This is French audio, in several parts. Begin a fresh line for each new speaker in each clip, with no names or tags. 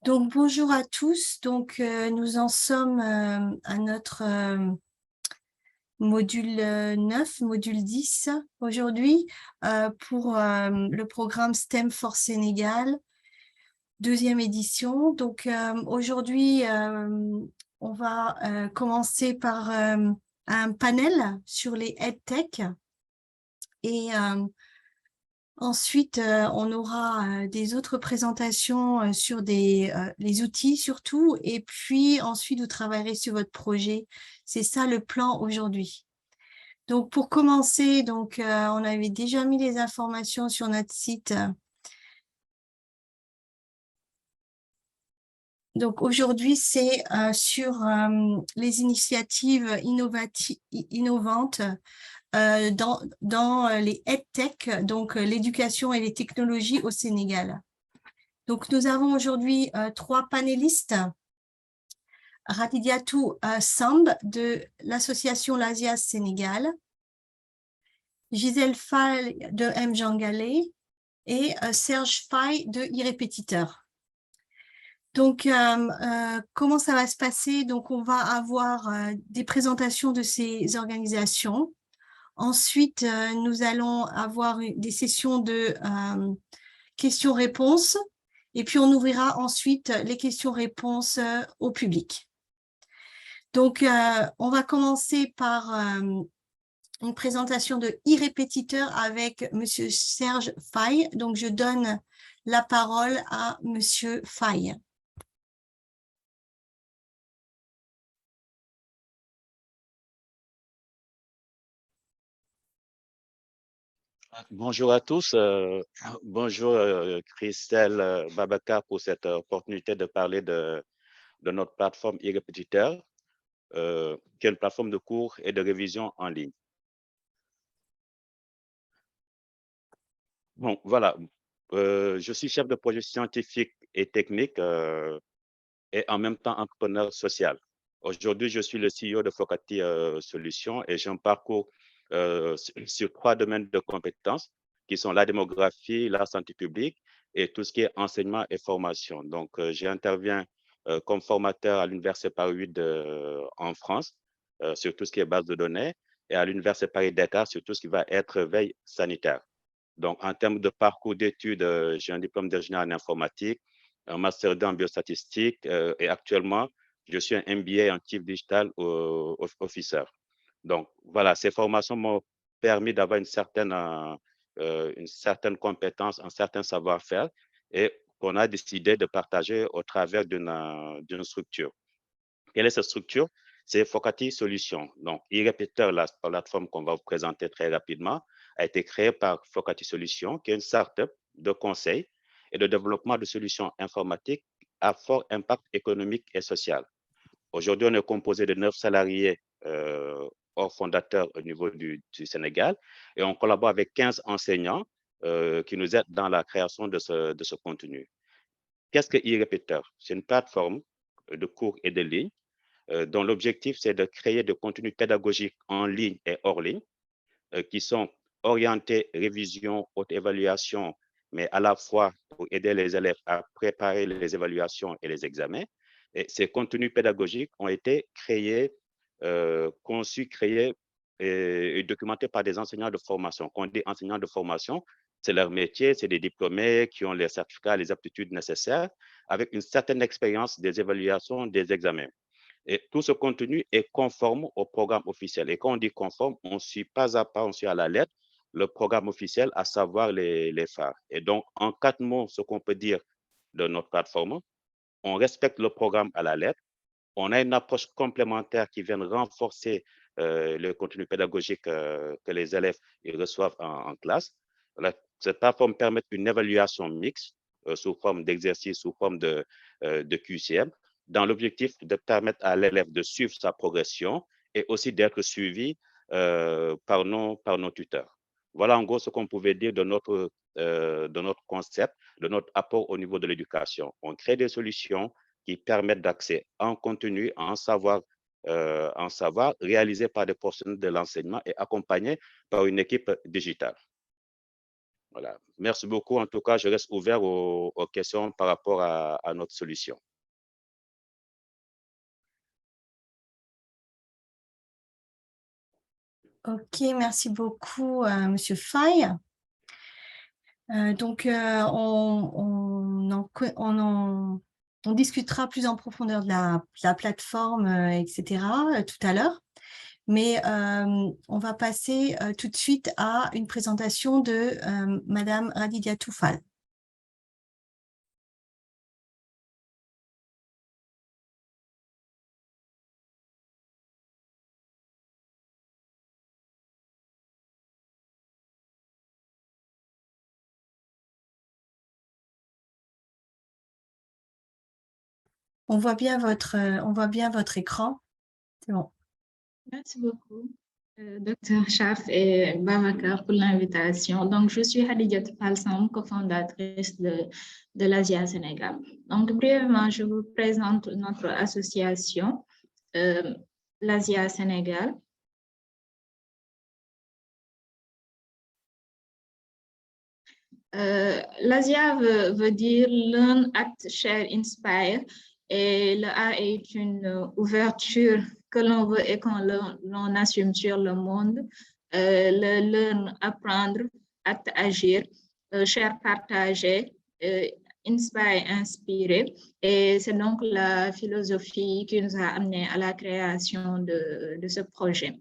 Donc, bonjour à tous. Donc, nous en sommes à notre module 9, module 10 aujourd'hui pour le programme STEM for Sénégal, deuxième édition. Donc, aujourd'hui, on va commencer par un panel sur les EdTech et ensuite, on aura des autres présentations sur les outils surtout, et puis ensuite, vous travaillerez sur votre projet. C'est ça le plan aujourd'hui. Donc, pour commencer, on avait déjà mis les informations sur notre site. Donc, aujourd'hui, c'est sur les initiatives innovantes dans les EdTech, donc l'éducation et les technologies au Sénégal. Donc, nous avons aujourd'hui trois panélistes. Radidiatou Samb de l'association L'Asia Sénégal, Gisèle Fall de M. Jangalé et Serge Faye de Irrépétiteur. Donc, comment ça va se passer? Donc, on va avoir des présentations de ces organisations. Ensuite, nous allons avoir des sessions de questions-réponses. Et puis, on ouvrira ensuite les questions-réponses au public. Donc, on va commencer par une présentation de Irrépétiteur avec Monsieur Serge Faye. Donc, je donne la parole à Monsieur Faye.
Bonjour à tous. Bonjour Christelle Babacar pour cette opportunité de parler de notre plateforme Irrépétiteur, qui est une plateforme de cours et de révision en ligne. Bon, voilà. Je suis chef de projet scientifique et technique et en même temps entrepreneur social. Aujourd'hui, je suis le CEO de Focati Solutions et j'ai un parcours sur trois domaines de compétences qui sont la démographie, la santé publique et tout ce qui est enseignement et formation. Donc, j'interviens comme formateur à l'Université Paris 8 en France sur tout ce qui est base de données et à l'Université Paris Dakar sur tout ce qui va être veille sanitaire. Donc, en termes de parcours d'études, j'ai un diplôme d'ingénieur en informatique, un master 2 en biostatistique et actuellement, je suis un MBA en Chief Digital Officer. Donc, voilà, ces formations m'ont permis d'avoir une certaine compétence, un certain savoir-faire et qu'on a décidé de partager au travers d'une structure. Quelle est cette structure? C'est Focati Solutions. Donc, Irrépétiteur, la plateforme qu'on va vous présenter très rapidement, a été créée par Focati Solutions, qui est une start-up de conseil et de développement de solutions informatiques à fort impact économique et social. Aujourd'hui, on est composé de 9 salariés hors fondateurs au niveau du Sénégal et on collabore avec 15 enseignants qui nous aident dans la création de ce contenu. Qu'est-ce que Irrépétiteur? C'est une plateforme de cours et de ligne dont l'objectif, c'est de créer des contenus pédagogiques en ligne et hors ligne qui sont orientés révision, haute évaluation, mais à la fois pour aider les élèves à préparer les évaluations et les examens. Et ces contenus pédagogiques ont été créés, conçus, créés et documentés par des enseignants de formation. Quand on dit enseignants de formation, c'est leur métier, c'est des diplômés qui ont les certificats, les aptitudes nécessaires, avec une certaine expérience des évaluations, des examens. Et tout ce contenu est conforme au programme officiel. Et quand on dit conforme, on suit pas à pas, on suit à la lettre le programme officiel, à savoir les phares. Et donc, en 4 mots, ce qu'on peut dire de notre plateforme, on respecte le programme à la lettre. On a une approche complémentaire qui vient renforcer le contenu pédagogique que les élèves ils reçoivent en classe. Cette plateforme permet une évaluation mixte sous forme d'exercice, sous forme de QCM, dans l'objectif de permettre à l'élève de suivre sa progression et aussi d'être suivi par nos tuteurs. Voilà en gros ce qu'on pouvait dire de notre concept, de notre apport au niveau de l'éducation. On crée des solutions qui permettent d'accès en contenu, en savoir réalisé par des professionnels de l'enseignement et accompagné par une équipe digitale. Voilà. Merci beaucoup. En tout cas, je reste ouvert aux questions par rapport à notre solution.
Ok, merci beaucoup, Monsieur Faye. Donc, on discutera plus en profondeur de la plateforme, etc., tout à l'heure. Mais on va passer tout de suite à une présentation de Madame Radhia Toufal. On voit bien votre écran. C'est bon.
Merci beaucoup, Dr. Chaf et Babacar, pour l'invitation. Donc, je suis Hadija Falsam, cofondatrice de l'Asia Sénégal. Donc, brièvement, je vous présente notre association, l'Asia Sénégal. L'Asia veut dire Learn, Act, Share, Inspire. Et le A est une ouverture que l'on veut et qu'on l'on assume sur le monde. Le learn, apprendre, act, agir, share, partager, inspire, inspirer. Et c'est donc la philosophie qui nous a amené à la création de ce projet.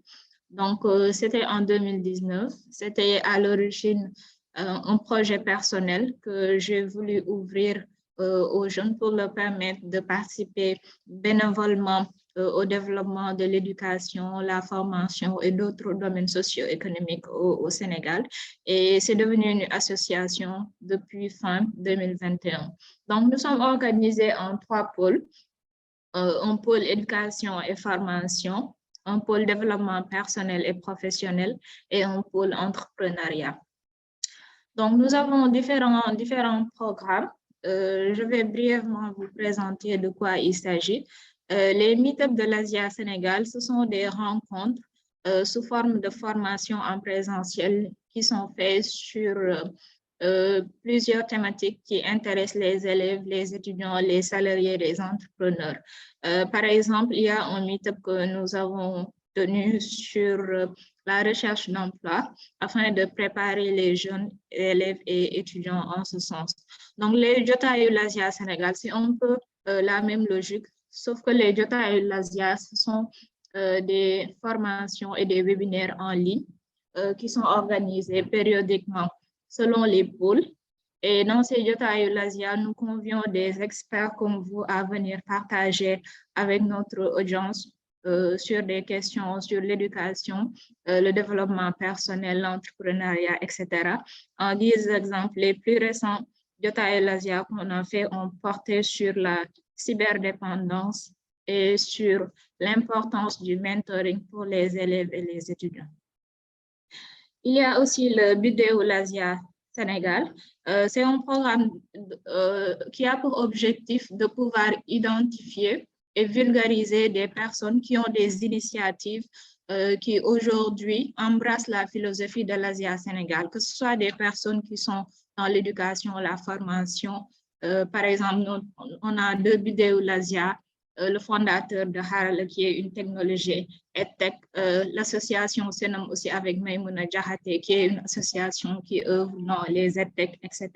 Donc, c'était en 2019. C'était à l'origine un projet personnel que j'ai voulu ouvrir aux jeunes pour leur permettre de participer bénévolement au développement de l'éducation, la formation et d'autres domaines socio-économiques au Sénégal. Et c'est devenu une association depuis fin 2021. Donc, nous sommes organisés en 3 pôles. Un pôle éducation et formation, un pôle développement personnel et professionnel et un pôle entrepreneuriat. Donc, nous avons différents programmes. Je vais brièvement vous présenter de quoi il s'agit. Les meet-ups de l'Asia Sénégal, ce sont des rencontres sous forme de formation en présentiel qui sont faites sur plusieurs thématiques qui intéressent les élèves, les étudiants, les salariés, les entrepreneurs. Par exemple, il y a un meet-up que nous avons tenu sur la recherche d'emploi afin de préparer les jeunes élèves et étudiants en ce sens. Donc, les Jotaay l'Asia Sénégal, c'est un peu la même logique, sauf que les Jotaay l'Asia, ce sont des formations et des webinaires en ligne qui sont organisés périodiquement selon les pôles. Et dans ces Jotaay l'Asia, nous convions des experts comme vous à venir partager avec notre audience sur des questions sur l'éducation, le développement personnel, l'entrepreneuriat, etc. En 10 exemples, les plus récents Jotaay l'Asia qu'on a fait ont porté sur la cyberdépendance et sur l'importance du mentoring pour les élèves et les étudiants. Il y a aussi le Bidéo l'Asia Sénégal. C'est un programme qui a pour objectif de pouvoir identifier et vulgariser des personnes qui ont des initiatives qui aujourd'hui embrassent la philosophie de l'Asia Sénégal, que ce soit des personnes qui sont dans l'éducation, la formation. Par exemple, on a 2 Bidéo l'Asia, le fondateur de Harala, qui est une technologie EdTech, l'association Senam aussi avec Maïmouna Djahate, qui est une association qui œuvre dans les EdTech, etc.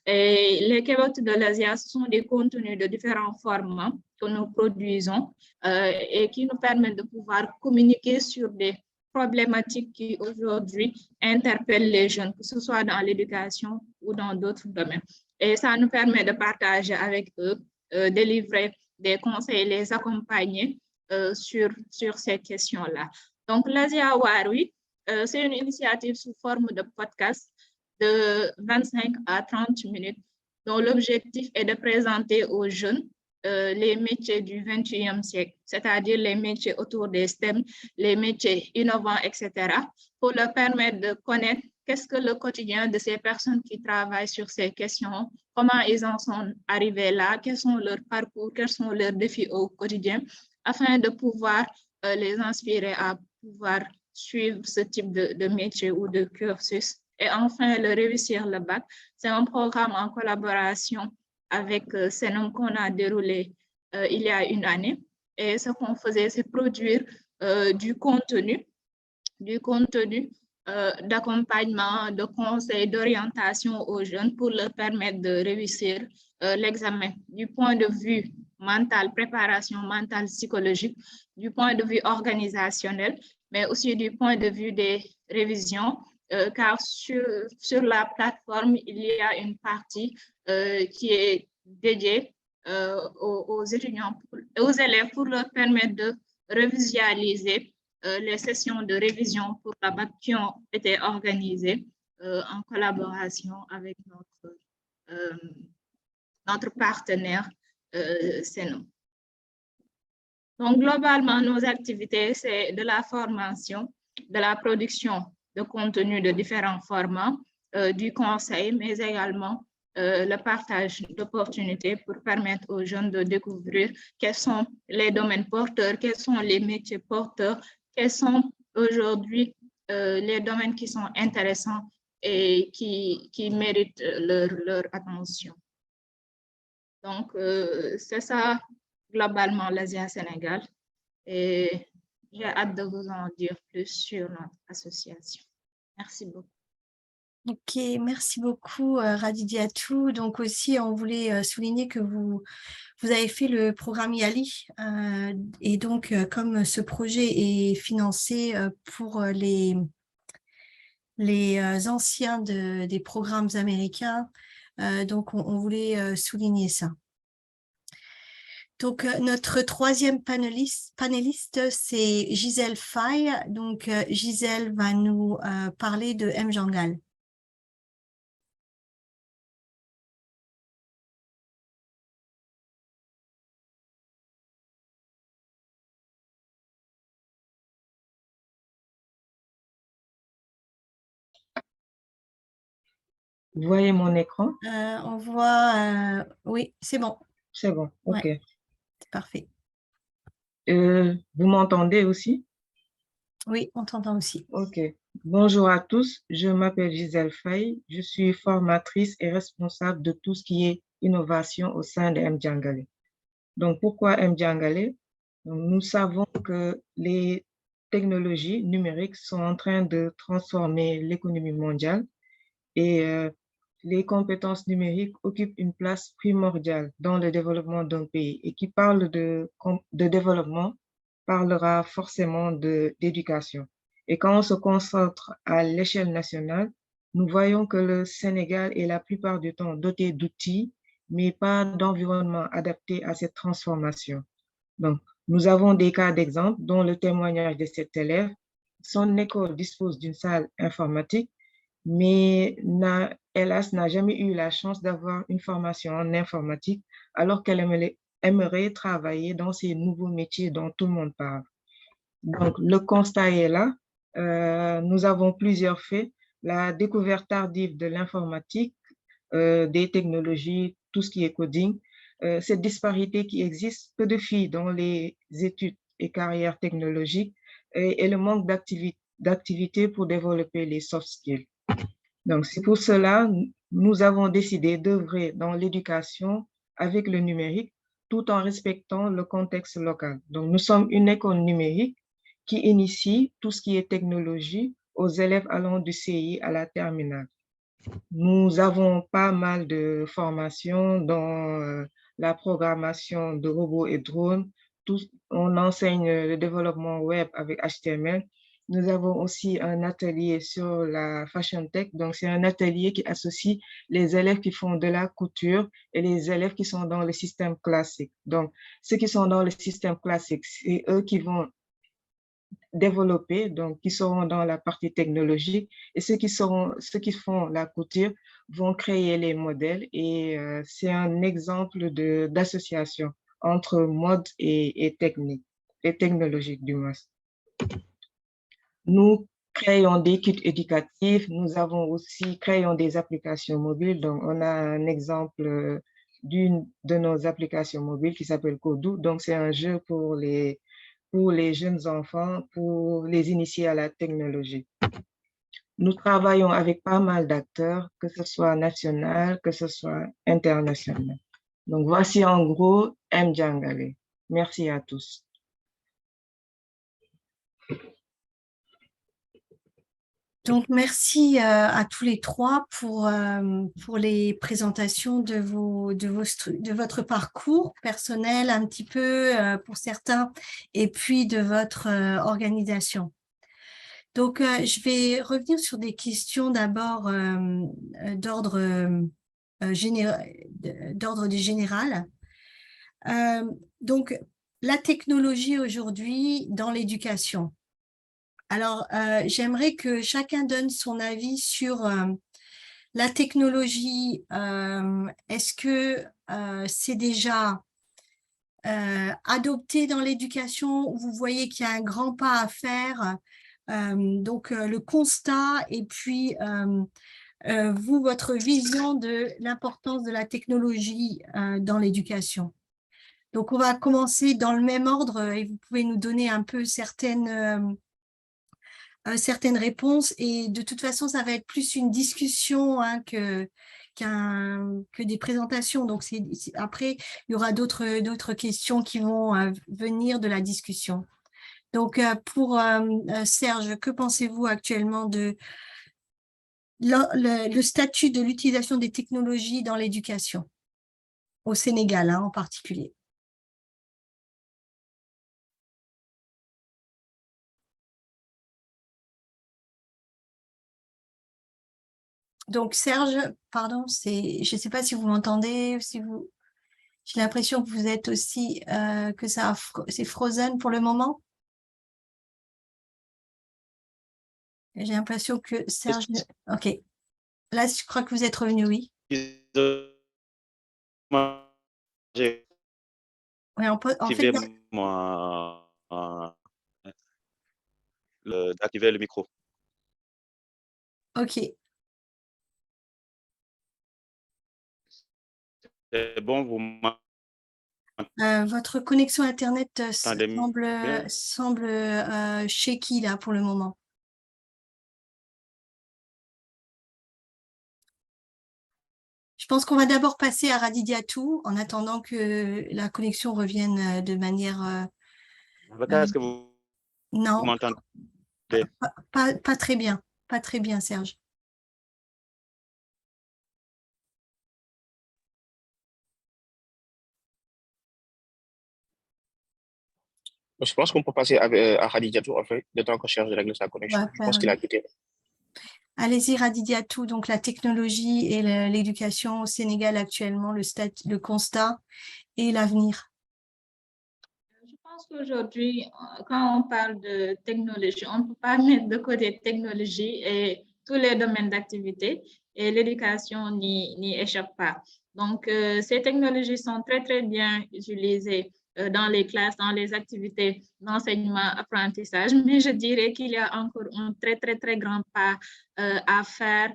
Et les Kébot de l'Asia, ce sont des contenus de différents formats que nous produisons et qui nous permettent de pouvoir communiquer sur des problématiques qui aujourd'hui interpellent les jeunes, que ce soit dans l'éducation ou dans d'autres domaines. Et ça nous permet de partager avec eux, délivrer des conseils, les accompagner sur ces questions-là. Donc, l'Asia Warui, c'est une initiative sous forme de podcast de 25 à 30 minutes, dont l'objectif est de présenter aux jeunes les métiers du 21e siècle, c'est-à-dire les métiers autour des STEM, les métiers innovants, etc., pour leur permettre de connaître qu'est-ce que le quotidien de ces personnes qui travaillent sur ces questions, comment ils en sont arrivés là, quels sont leurs parcours, quels sont leurs défis au quotidien, afin de pouvoir les inspirer à pouvoir suivre ce type de métier ou de cursus et enfin le réussir le bac. C'est un programme en collaboration avec Senom qu'on a déroulé il y a une année. Et ce qu'on faisait, c'est produire du contenu d'accompagnement, de conseils, d'orientation aux jeunes pour leur permettre de réussir l'examen du point de vue mental, préparation mentale, psychologique, du point de vue organisationnel, mais aussi du point de vue des révisions, car sur la plateforme, il y a une partie qui est dédiée aux étudiants, aux élèves pour leur permettre de revisualiser les sessions de révision pour la BAC qui ont été organisées en collaboration avec notre partenaire Senom. Donc, globalement, nos activités, c'est de la formation, de la production de contenu de différents formats, du conseil, mais également le partage d'opportunités pour permettre aux jeunes de découvrir quels sont les domaines porteurs, quels sont les métiers porteurs, quels sont aujourd'hui les domaines qui sont intéressants et qui méritent leur attention. Donc, c'est ça globalement l'Asia Sénégal et j'ai hâte de vous en dire plus sur notre association. Merci beaucoup.
Ok, merci beaucoup Radidiatou. Donc aussi, on voulait souligner que vous avez fait le programme YALI et donc comme ce projet est financé pour les anciens des programmes américains, donc on voulait souligner ça. Donc, notre troisième panéliste, c'est Gisèle Faye. Donc, Gisèle va nous parler de Mjangal.
Vous voyez mon écran?
On voit... oui, c'est bon.
C'est bon, ok.
Ouais, c'est parfait.
Vous m'entendez aussi?
Oui, on t'entend aussi.
Ok. Bonjour à tous, je m'appelle Gisèle Faye, je suis formatrice et responsable de tout ce qui est innovation au sein de Mjangalé. Donc, pourquoi Mjangalé? Nous savons que les technologies numériques sont en train de transformer l'économie mondiale et les compétences numériques occupent une place primordiale dans le développement d'un pays. Et qui parle de développement parlera forcément d'éducation. Et quand on se concentre à l'échelle nationale, nous voyons que le Sénégal est la plupart du temps doté d'outils, mais pas d'environnement adapté à cette transformation. Donc, nous avons des cas d'exemple dont le témoignage de cet élève. Son école dispose d'une salle informatique, mais hélas, n'a jamais eu la chance d'avoir une formation en informatique, alors qu'elle aimerait travailler dans ces nouveaux métiers dont tout le monde parle. Donc, le constat est là. Nous avons plusieurs faits. La découverte tardive de l'informatique, des technologies, tout ce qui est coding, cette disparité qui existe, peu de filles dans les études et carrières technologiques et le manque d'activité pour développer les soft skills. Donc, c'est pour cela nous avons décidé d'œuvrer dans l'éducation avec le numérique tout en respectant le contexte local. Donc, nous sommes une école numérique qui initie tout ce qui est technologie aux élèves allant du CI à la terminale. Nous avons pas mal de formations dans la programmation de robots et drones. On enseigne le développement web avec HTML. Nous avons aussi un atelier sur la fashion tech. Donc, c'est un atelier qui associe les élèves qui font de la couture et les élèves qui sont dans le système classique. Donc, ceux qui sont dans le système classique, c'est eux qui vont développer, donc qui seront dans la partie technologique, et ceux qui font la couture vont créer les modèles, et c'est un exemple d'association entre mode et technique, et technologique du moins. Nous créons des kits éducatifs, nous avons aussi créé des applications mobiles. Donc, on a un exemple d'une de nos applications mobiles qui s'appelle Kodou. Donc, c'est un jeu pour les jeunes enfants, pour les initier à la technologie. Nous travaillons avec pas mal d'acteurs, que ce soit national, que ce soit international. Donc, voici en gros Mjangale. Merci à tous.
Donc, merci à tous les trois pour les présentations de votre parcours personnel, un petit peu pour certains, et puis de votre organisation. Donc, je vais revenir sur des questions d'abord d'ordre général. Donc, la technologie aujourd'hui dans l'éducation. Alors, j'aimerais que chacun donne son avis sur la technologie. Est-ce que c'est déjà adopté dans l'éducation? Vous voyez qu'il y a un grand pas à faire. Donc, le constat et puis vous, votre vision de l'importance de la technologie dans l'éducation. Donc, on va commencer dans le même ordre et vous pouvez nous donner un peu certaines réponses. Et de toute façon, ça va être plus une discussion hein, que des présentations. Donc, après, il y aura d'autres questions qui vont venir de la discussion. Donc, pour Serge, que pensez-vous actuellement de le statut de l'utilisation des technologies dans l'éducation, au Sénégal hein, en particulier? Donc, Serge, pardon, je ne sais pas si vous m'entendez, j'ai l'impression que vous êtes aussi, que c'est frozen pour le moment. J'ai l'impression que Serge... Ok. Là, je crois que vous êtes revenu, oui. Oui, en fait,
d'activer le micro.
Ok.
C'est bon, vous
votre connexion Internet
m'entendez
semble shaky là pour le moment. Je pense qu'on va d'abord passer à Radidiatou en attendant que la connexion revienne de manière...
Est-ce que vous m'entendez?
Pas très bien. Pas très bien, Serge.
Je pense qu'on peut passer à Khadijatou, en fait, le temps qu'on cherche de régler sa connexion. Je pense qu'il a quitté.
Allez-y, Radidiatou, donc la technologie et l'éducation au Sénégal actuellement, le constat et l'avenir.
Je pense qu'aujourd'hui, quand on parle de technologie, on ne peut pas mettre de côté technologie et tous les domaines d'activité et l'éducation n'y échappe pas. Donc, ces technologies sont très, très bien utilisées dans les classes, dans les activités d'enseignement-apprentissage, mais je dirais qu'il y a encore un très, très, très grand pas à faire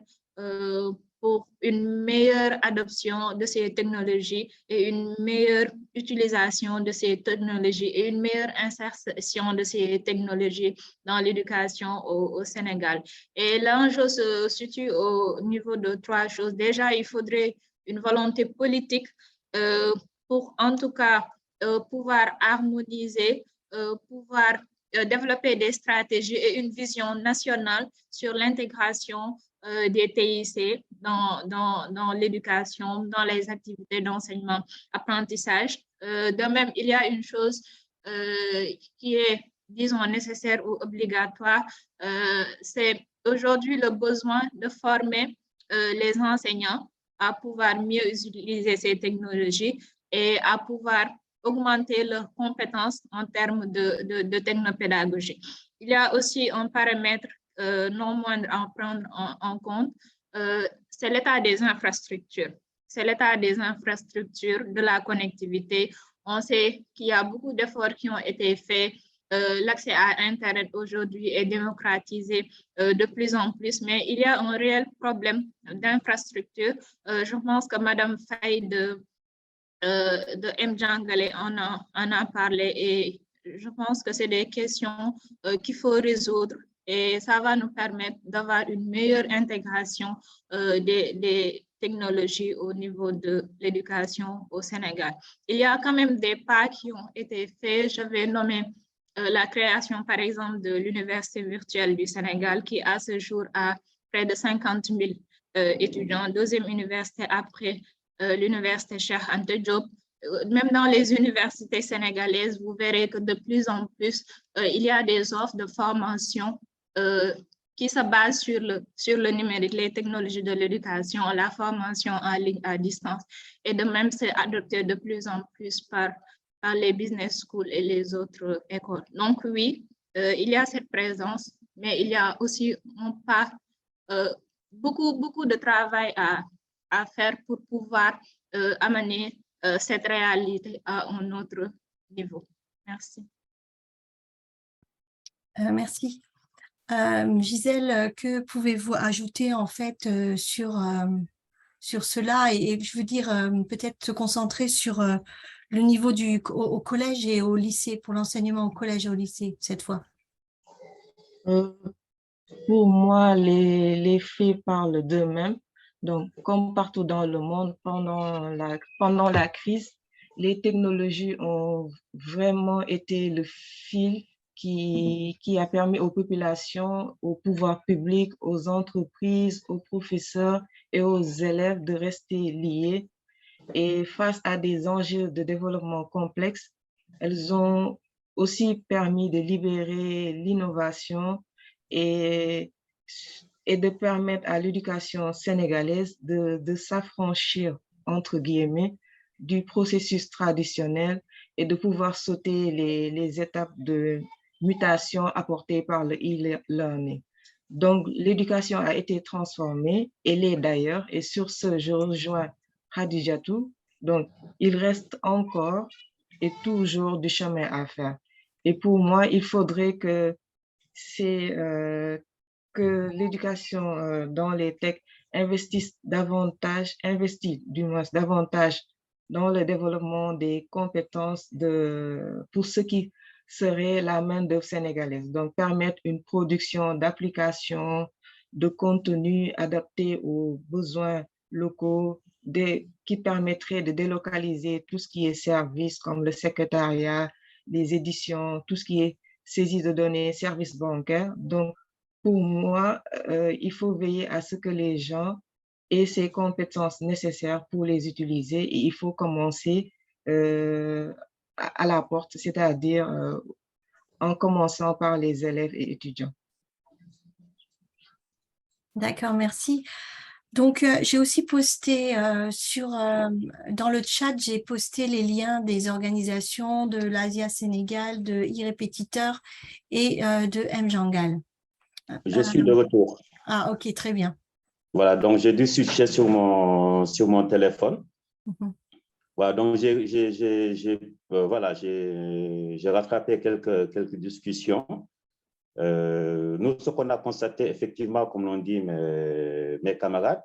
pour une meilleure adoption de ces technologies et une meilleure utilisation de ces technologies et une meilleure insertion de ces technologies dans l'éducation au Sénégal. Et l'enjeu se situe au niveau de trois choses. Déjà, il faudrait une volonté politique pour, en tout cas, pouvoir harmoniser, pouvoir développer des stratégies et une vision nationale sur l'intégration des TIC dans l'éducation, dans les activités d'enseignement, apprentissage. De même, il y a une chose qui est, disons, nécessaire ou obligatoire, c'est aujourd'hui le besoin de former les enseignants à pouvoir mieux utiliser ces technologies et à pouvoir augmenter leurs compétences en termes de technopédagogie. Il y a aussi un paramètre non moindre à prendre en compte, c'est l'état des infrastructures. C'est l'état des infrastructures, de la connectivité. On sait qu'il y a beaucoup d'efforts qui ont été faits. L'accès à Internet aujourd'hui est démocratisé de plus en plus, mais il y a un réel problème d'infrastructure. Je pense que Mme Faye de Mjangale en a parlé et je pense que c'est des questions qu'il faut résoudre et ça va nous permettre d'avoir une meilleure intégration des technologies au niveau de l'éducation au Sénégal. Il y a quand même des pas qui ont été faits. Je vais nommer la création, par exemple, de l'Université virtuelle du Sénégal, qui à ce jour a près de 50 000 étudiants. Deuxième université après l'Université Cheikh Anta Diop. Même dans les universités sénégalaises, vous verrez que de plus en plus, il y a des offres de formation qui se basent sur le numérique, les technologies de l'éducation, la formation en ligne à distance. Et de même, c'est adopté de plus en plus par les business schools et les autres écoles. Donc oui, il y a cette présence, mais il y a aussi beaucoup de travail à faire pour pouvoir amener cette réalité à un autre niveau. Merci.
Merci. Gisèle, que pouvez-vous ajouter en fait sur cela et je veux dire peut-être se concentrer sur le niveau au collège et au lycée, pour l'enseignement au collège et au lycée cette fois?
Pour moi, les faits parlent d'eux-mêmes. Donc, comme partout dans le monde, pendant la crise, les technologies ont vraiment été le fil qui a permis aux populations, aux pouvoirs publics, aux entreprises, aux professeurs et aux élèves de rester liés. Et face à des enjeux de développement complexes, elles ont aussi permis de libérer l'innovation et de permettre à l'éducation sénégalaise de s'affranchir, entre guillemets, du processus traditionnel et de pouvoir sauter les étapes de mutation apportées par le e-learning. Donc, l'éducation a été transformée, elle est d'ailleurs, et sur ce, je rejoins Khadijatou. Donc, il reste encore et toujours du chemin à faire. Et pour moi, il faudrait que l'éducation dans les techs investisse davantage dans le développement des compétences pour ce qui serait la main-d'œuvre sénégalaise. Donc, permettre une production d'applications, de contenu adapté aux besoins locaux, qui permettrait de délocaliser tout ce qui est services comme le secrétariat, les éditions, tout ce qui est saisie de données, services bancaires. Donc, pour moi, il faut veiller à ce que les gens aient ces compétences nécessaires pour les utiliser et il faut commencer à la porte, c'est-à-dire en commençant par les élèves et étudiants.
D'accord, merci. Donc, j'ai aussi posté dans le chat, j'ai posté les liens des organisations de l'Asia Sénégal, de e-répétiteur et de Mjangal.
Je suis de retour.
Ah, ok, très bien.
Voilà, donc j'ai dû switcher sur mon téléphone. Voilà, donc j'ai rattrapé quelques discussions. Nous, ce qu'on a constaté, effectivement, comme l'ont dit mes camarades,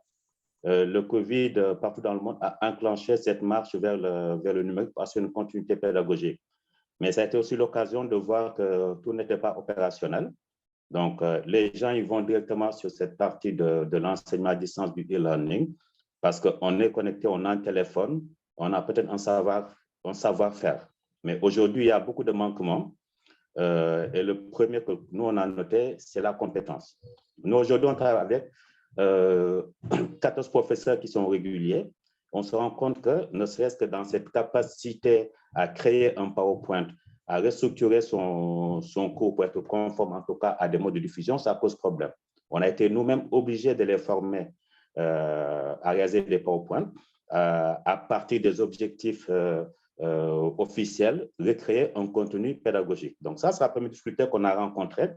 le Covid, partout dans le monde, a enclenché cette marche vers le numérique parce une continuité pédagogique. Mais ça a été aussi l'occasion de voir que tout n'était pas opérationnel. Donc, les gens ils vont directement sur cette partie de l'enseignement à distance du e-learning parce qu'on est connecté, on a un téléphone, on a peut-être un savoir-faire. Mais aujourd'hui, il y a beaucoup de manquements. Et le premier que nous, on a noté, c'est la compétence. Nous, aujourd'hui, on travaille avec 14 professeurs qui sont réguliers. On se rend compte que, ne serait-ce que dans cette capacité à créer un PowerPoint, à restructurer son cours pour être conforme, en tout cas, à des modes de diffusion, ça pose problème. On a été nous-mêmes obligés de les former à réaliser des PowerPoint à partir des objectifs officiels, recréer un contenu pédagogique. Donc ça, c'est la première difficulté qu'on a rencontrée,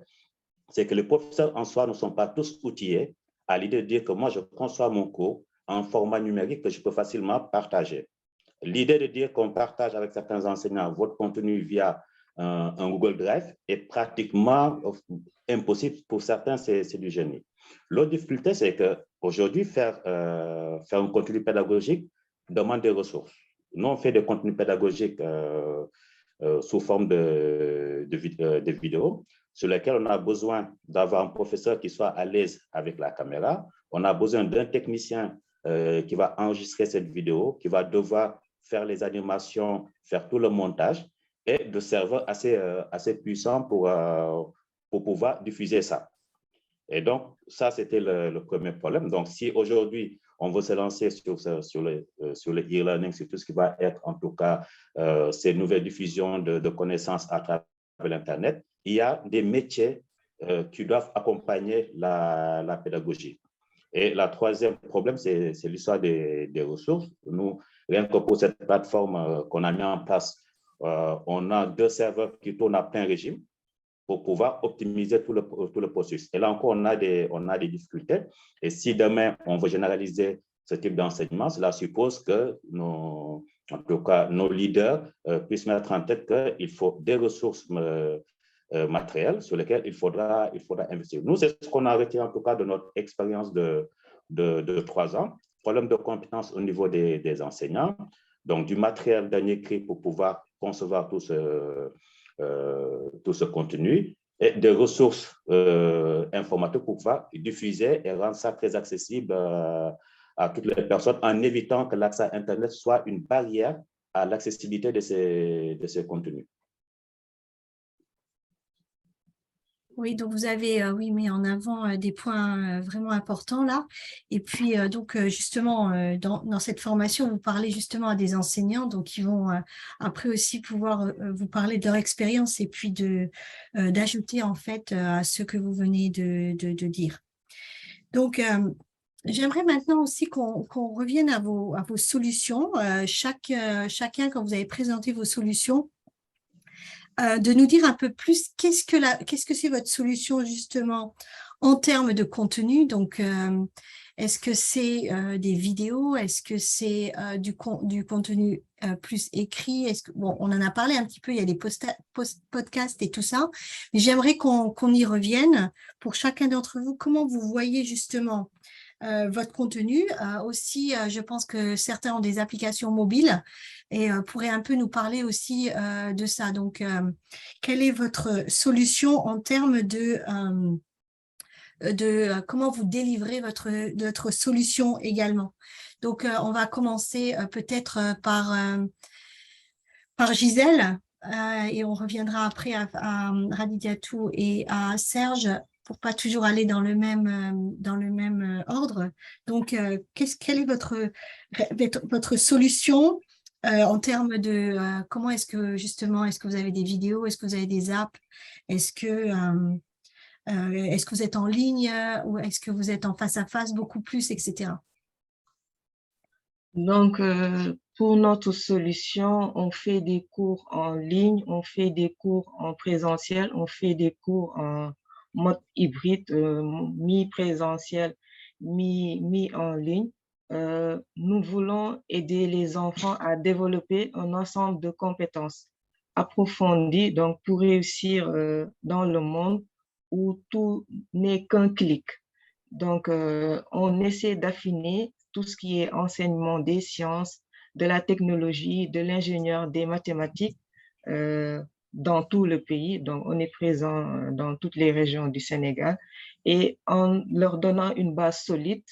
c'est que les professeurs en soi ne sont pas tous outillés à l'idée de dire que moi, je conçois mon cours en format numérique que je peux facilement partager. L'idée de dire qu'on partage avec certains enseignants votre contenu via un Google Drive est pratiquement impossible. Pour certains, c'est du génie. L'autre difficulté, c'est qu'aujourd'hui, faire un contenu pédagogique demande des ressources. Nous, on fait des contenus pédagogiques sous forme de vidéos, sur lesquelles on a besoin d'avoir un professeur qui soit à l'aise avec la caméra. On a besoin d'un technicien qui va enregistrer cette vidéo, qui va devoir faire les animations, faire tout le montage, et de serveurs assez puissants pour pouvoir diffuser ça. Et donc, ça, c'était le premier problème. Donc, si aujourd'hui, on veut se lancer sur le e-learning, sur tout ce qui va être, en tout cas, ces nouvelles diffusions de connaissances à travers l'Internet, il y a des métiers qui doivent accompagner la pédagogie. Et le troisième problème, c'est l'histoire des ressources. Nous, rien que pour cette plateforme qu'on a mis en place, on a 2 serveurs qui tournent à plein régime pour pouvoir optimiser tout le processus. Et là encore, on a des difficultés. Et si demain, on veut généraliser ce type d'enseignement, cela suppose que en tout cas, nos leaders puissent mettre en tête qu'il faut des ressources matérielles sur lesquelles il faudra investir. Nous, c'est ce qu'on a retiré en tout cas de notre expérience de 3 ans. Problème de compétences au niveau des enseignants, donc du matériel dernier cri pour pouvoir concevoir tout ce contenu, et des ressources informatiques pour pouvoir diffuser et rendre ça très accessible à toutes les personnes, en évitant que l'accès à Internet soit une barrière à l'accessibilité de ces contenus.
Oui, donc vous avez mis en avant des points vraiment importants là. Et puis, justement, dans cette formation, vous parlez justement à des enseignants, donc ils vont après aussi pouvoir vous parler de leur expérience et puis d'ajouter en fait à ce que vous venez de dire. Donc, j'aimerais maintenant aussi qu'on revienne à vos solutions. Chacun, quand vous avez présenté vos solutions, de nous dire un peu plus qu'est-ce que c'est votre solution justement en termes de contenu. Donc, est-ce que c'est des vidéos? Est-ce que c'est du contenu plus écrit? Bon, on en a parlé un petit peu, il y a des podcasts et tout ça, mais j'aimerais qu'on y revienne pour chacun d'entre vous. Comment vous voyez justement votre contenu? Aussi, je pense que certains ont des applications mobiles et pourraient un peu nous parler aussi de ça. Donc, quelle est votre solution en termes de comment vous délivrez votre solution également? Donc, on va commencer peut-être par Gisèle et on reviendra après à Radidiatou et à Serge, pour pas toujours aller dans le même ordre. Donc, quelle est votre solution en termes de comment est-ce que justement, est-ce que vous avez des vidéos, est-ce que vous avez des apps, est-ce que vous êtes en ligne ou est-ce que vous êtes en face à face beaucoup plus, etc.
Donc, pour notre solution, on fait des cours en ligne, on fait des cours en présentiel, on fait des cours en mode hybride, mi-présentiel, mi en ligne. Nous voulons aider les enfants à développer un ensemble de compétences approfondies, donc pour réussir dans le monde où tout n'est qu'un clic. Donc, on essaie d'affiner tout ce qui est enseignement des sciences, de la technologie, de l'ingénieur, des mathématiques dans tout le pays. Donc, on est présent dans toutes les régions du Sénégal et en leur donnant une base solide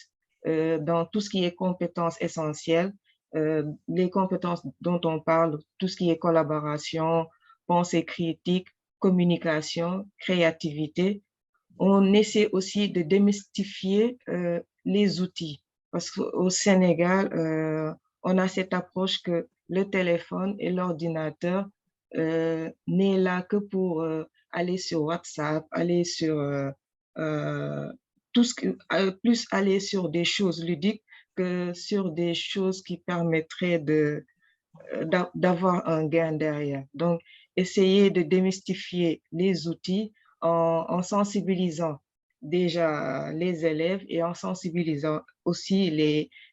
dans tout ce qui est compétences essentielles, les compétences dont on parle, tout ce qui est collaboration, pensée critique, communication, créativité. On essaie aussi de démystifier les outils parce qu'au Sénégal, on a cette approche que le téléphone et l'ordinateur n'est là que pour aller sur WhatsApp, aller sur plus aller sur des choses ludiques que sur des choses qui permettraient d'avoir un gain derrière. Donc, essayer de démystifier les outils en sensibilisant déjà les élèves et en sensibilisant aussi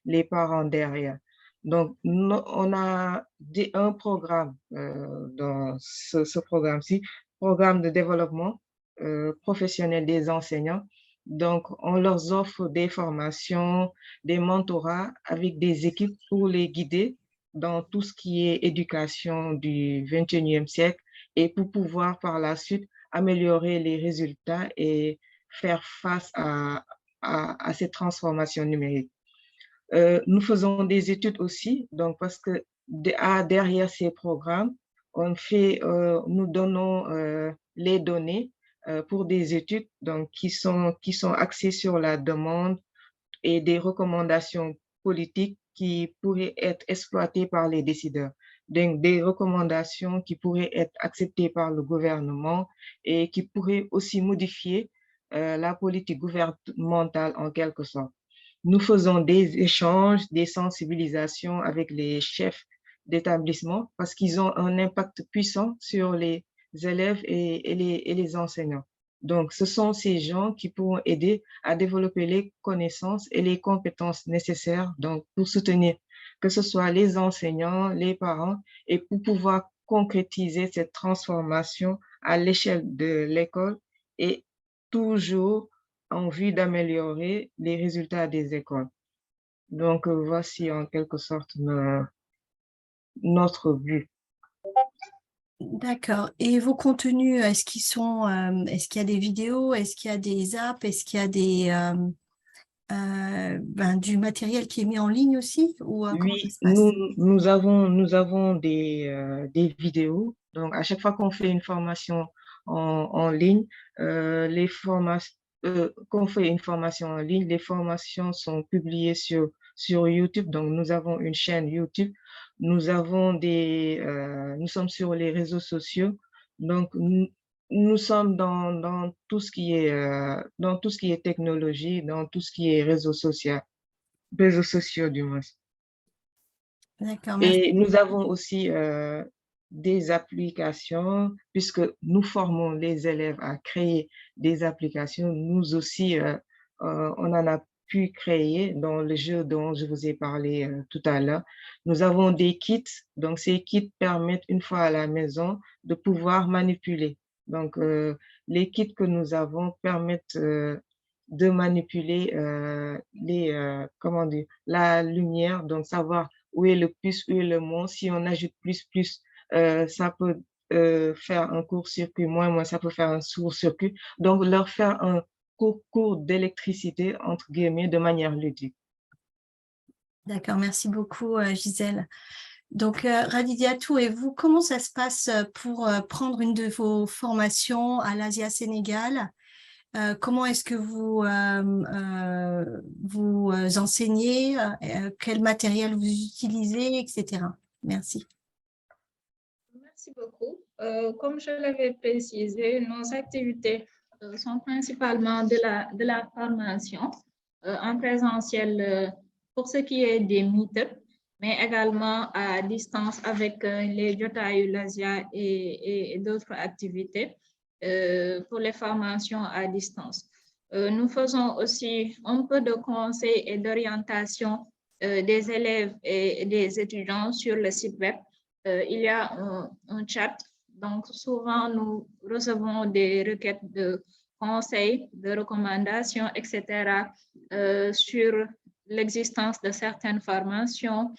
les parents derrière. Donc, on a un programme dans ce programme-ci, programme de développement professionnel des enseignants. Donc, on leur offre des formations, des mentorats avec des équipes pour les guider dans tout ce qui est éducation du 21e siècle et pour pouvoir par la suite améliorer les résultats et faire face à ces transformations numériques. Nous faisons des études aussi, donc parce que derrière ces programmes, nous donnons les données pour des études donc, qui sont axées sur la demande et des recommandations politiques qui pourraient être exploitées par les décideurs. Donc, des recommandations qui pourraient être acceptées par le gouvernement et qui pourraient aussi modifier la politique gouvernementale en quelque sorte. Nous faisons des échanges, des sensibilisations avec les chefs d'établissement parce qu'ils ont un impact puissant sur les élèves et les enseignants. Donc, ce sont ces gens qui pourront aider à développer les connaissances et les compétences nécessaires donc, pour soutenir que ce soit les enseignants, les parents et pour pouvoir concrétiser cette transformation à l'échelle de l'école et toujours en vue d'améliorer les résultats des écoles. Donc, voici en quelque sorte notre but.
D'accord. Et vos contenus, est-ce qu'il y a des vidéos, est-ce qu'il y a des apps, est-ce qu'il y a du matériel qui est mis en ligne aussi ou comment ça
Oui,
se passe?
nous avons des vidéos. Donc, à chaque fois qu'on fait une formation en ligne, qu'on fait une formation en ligne, les formations sont publiées sur YouTube. Donc, nous avons une chaîne YouTube. Nous sommes sur les réseaux sociaux. Donc, nous sommes dans tout ce qui est, dans tout ce qui est technologie, dans tout ce qui est réseaux sociaux du moins.
D'accord, merci.
Et nous avons aussi des applications, puisque nous formons les élèves à créer des applications. Nous aussi, on en a pu créer dans le jeu dont je vous ai parlé tout à l'heure. Nous avons des kits. Donc, ces kits permettent, une fois à la maison, de pouvoir manipuler. Donc, les kits que nous avons permettent de manipuler comment dire, la lumière, donc savoir où est le plus, où est le moins. Si on ajoute plus, ça peut faire un court-circuit, moins, ça peut faire un court-circuit. Donc, leur faire un cours d'électricité, entre guillemets, de manière ludique.
D'accord, merci beaucoup Gisèle. Donc Radidiatou, et vous, comment ça se passe pour prendre une de vos formations à l'Asia Sénégal? Comment est-ce que vous enseignez, quel matériel vous utilisez, etc. Merci.
Merci beaucoup. Comme je l'avais précisé, nos activités sont principalement de la formation en présentiel pour ce qui est des meet-ups, mais également à distance avec les Jotayu L'Asia et d'autres activités pour les formations à distance. Nous faisons aussi un peu de conseil et d'orientation des élèves et des étudiants sur le site web. Il y a un chat, donc souvent nous recevons des requêtes de conseils, de recommandations, etc. Sur l'existence de certaines formations,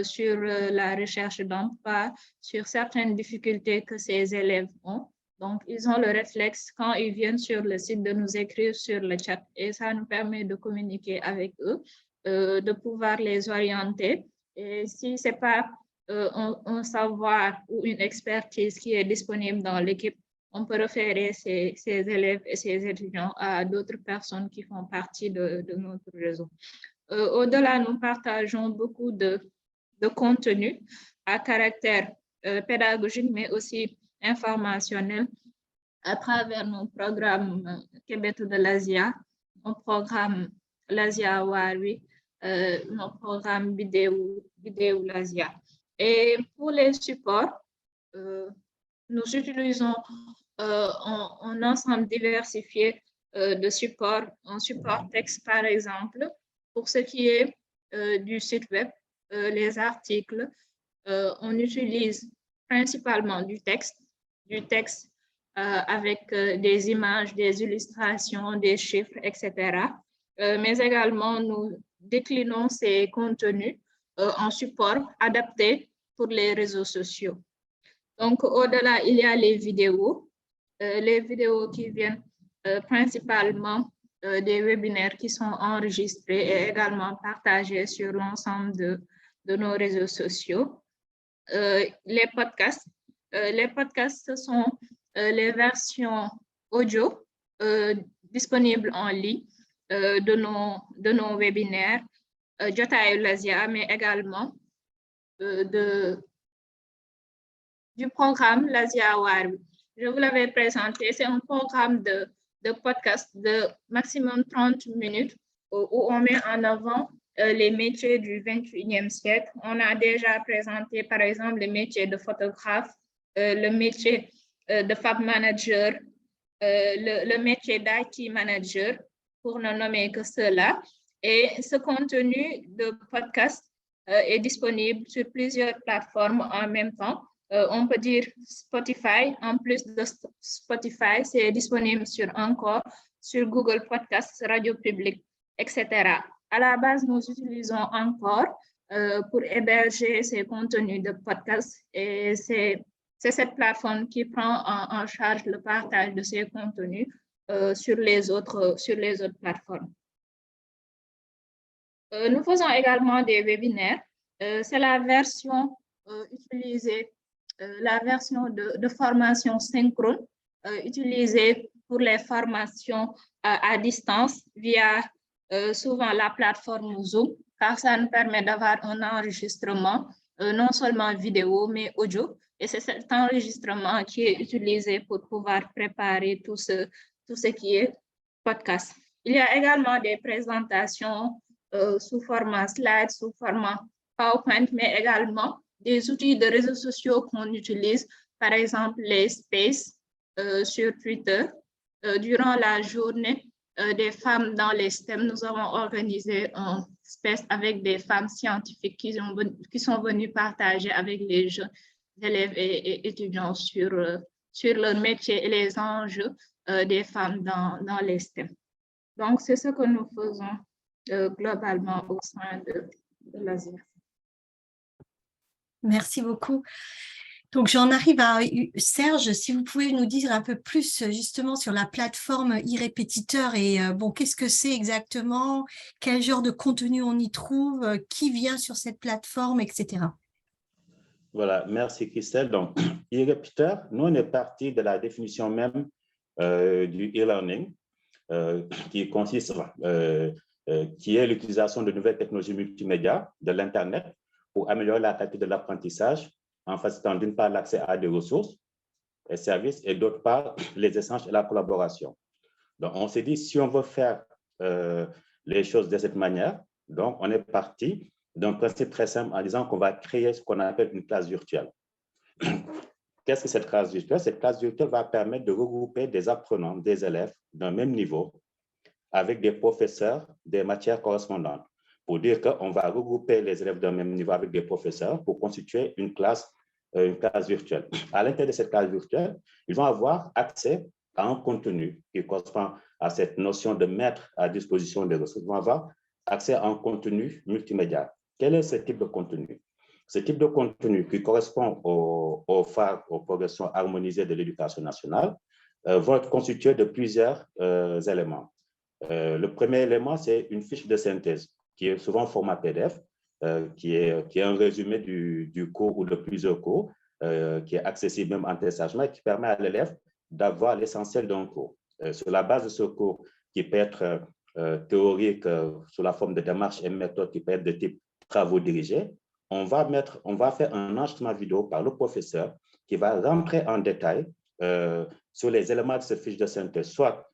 sur la recherche d'emploi, sur certaines difficultés que ces élèves ont. Donc, ils ont le réflexe, quand ils viennent sur le site, de nous écrire sur le chat et ça nous permet de communiquer avec eux, de pouvoir les orienter. Et si ce n'est pas un savoir ou une expertise qui est disponible dans l'équipe, on peut référer ces élèves et ces étudiants à d'autres personnes qui font partie de notre réseau. Au-delà, nous partageons beaucoup de contenu à caractère pédagogique, mais aussi informationnel à travers nos programmes Québec de l'Asia, nos programmes l'Asia Wari, nos programmes vidéo l'Asia. Et pour les supports, nous utilisons un ensemble diversifié de supports, un support texte par exemple, pour ce qui est du site web, les articles, on utilise principalement du texte avec des images, des illustrations, des chiffres, etc. Mais également, nous déclinons ces contenus en support adapté pour les réseaux sociaux. Donc, au-delà, il y a les vidéos qui viennent principalement des webinaires qui sont enregistrés et également partagés sur l'ensemble de nos réseaux sociaux. Les podcasts, ce sont les versions audio disponibles en ligne de nos webinaires, Jotaayu Lazia, mais également du programme Lazia Waarwi. Je vous l'avais présenté, c'est un programme de podcast de maximum 30 minutes où on met en avant les métiers du 21e siècle. On a déjà présenté, par exemple, le métier de photographe, le métier de Fab Manager, le métier d'IT Manager, pour ne nommer que cela. Et ce contenu de podcast est disponible sur plusieurs plateformes en même temps. On peut dire Spotify. En plus de Spotify, c'est disponible sur Encore, sur Google Podcasts, Radio Public, etc. À la base, nous utilisons Encore pour héberger ces contenus de podcast et c'est cette plateforme qui prend en charge le partage de ces contenus sur les autres plateformes. Nous faisons également des webinaires. C'est la version utilisée, la version de formation synchrone utilisée pour les formations à distance via souvent la plateforme Zoom, car ça nous permet d'avoir un enregistrement non seulement vidéo, mais audio. Et c'est cet enregistrement qui est utilisé pour pouvoir préparer tout ce qui est podcast. Il y a également des présentations sous format slide, sous format PowerPoint, mais également des outils de réseaux sociaux qu'on utilise, par exemple les Spaces sur Twitter. Durant la journée des femmes dans les STEM, nous avons organisé un Space avec des femmes scientifiques qui sont venues partager avec les jeunes élèves et étudiants sur leur métier et les enjeux des femmes dans les STEM. Donc, c'est ce que nous faisons globalement au sein de l'Asie.
Merci beaucoup. Donc, j'en arrive à Serge, si vous pouvez nous dire un peu plus justement sur la plateforme e-répétiteur et bon, qu'est-ce que c'est exactement, quel genre de contenu on y trouve, qui vient sur cette plateforme, etc.
Voilà, merci Christelle. Donc, e-répétiteur, nous, on est parti de la définition même du e-learning qui consiste, qui est l'utilisation de nouvelles technologies multimédia, de l'Internet, pour améliorer la qualité de l'apprentissage en facilitant d'une part l'accès à des ressources et services et d'autre part les échanges et la collaboration. Donc, on s'est dit, si on veut faire les choses de cette manière, donc on est parti d'un principe très simple en disant qu'on va créer ce qu'on appelle une classe virtuelle. Qu'est-ce que cette classe virtuelle? Cette classe virtuelle va permettre de regrouper des apprenants, des élèves d'un même niveau avec des professeurs des matières correspondantes. Pour dire qu'on va regrouper les élèves d'un même niveau avec des professeurs pour constituer une classe virtuelle. À l'intérieur de cette classe virtuelle, ils vont avoir accès à un contenu qui correspond à cette notion de mettre à disposition des ressources. Ils vont avoir accès à un contenu multimédia. Quel est ce type de contenu? Ce type de contenu qui correspond aux phares, aux progressions harmonisées de l'éducation nationale, va être constitué de plusieurs éléments. Le premier élément, c'est une fiche de synthèse qui est souvent en format PDF, qui est un résumé du cours ou de plusieurs cours, qui est accessible même en téléchargement et qui permet à l'élève d'avoir l'essentiel d'un cours. Sur la base de ce cours, qui peut être théorique sous la forme de démarches et méthodes qui peut être de type travaux dirigés, on va faire un enregistrement vidéo par le professeur qui va rentrer en détail sur les éléments de cette fiche de synthèse, soit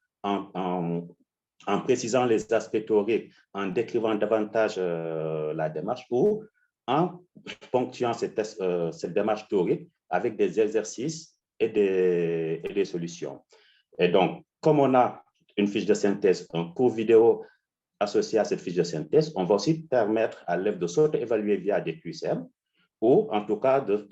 en précisant les aspects théoriques, en décrivant davantage la démarche ou en ponctuant cette démarche théorique avec des exercices et des solutions. Et donc, comme on a une fiche de synthèse, un cours vidéo associé à cette fiche de synthèse, on va aussi permettre à l'élève de s'auto-évaluer via des QCM ou en tout cas de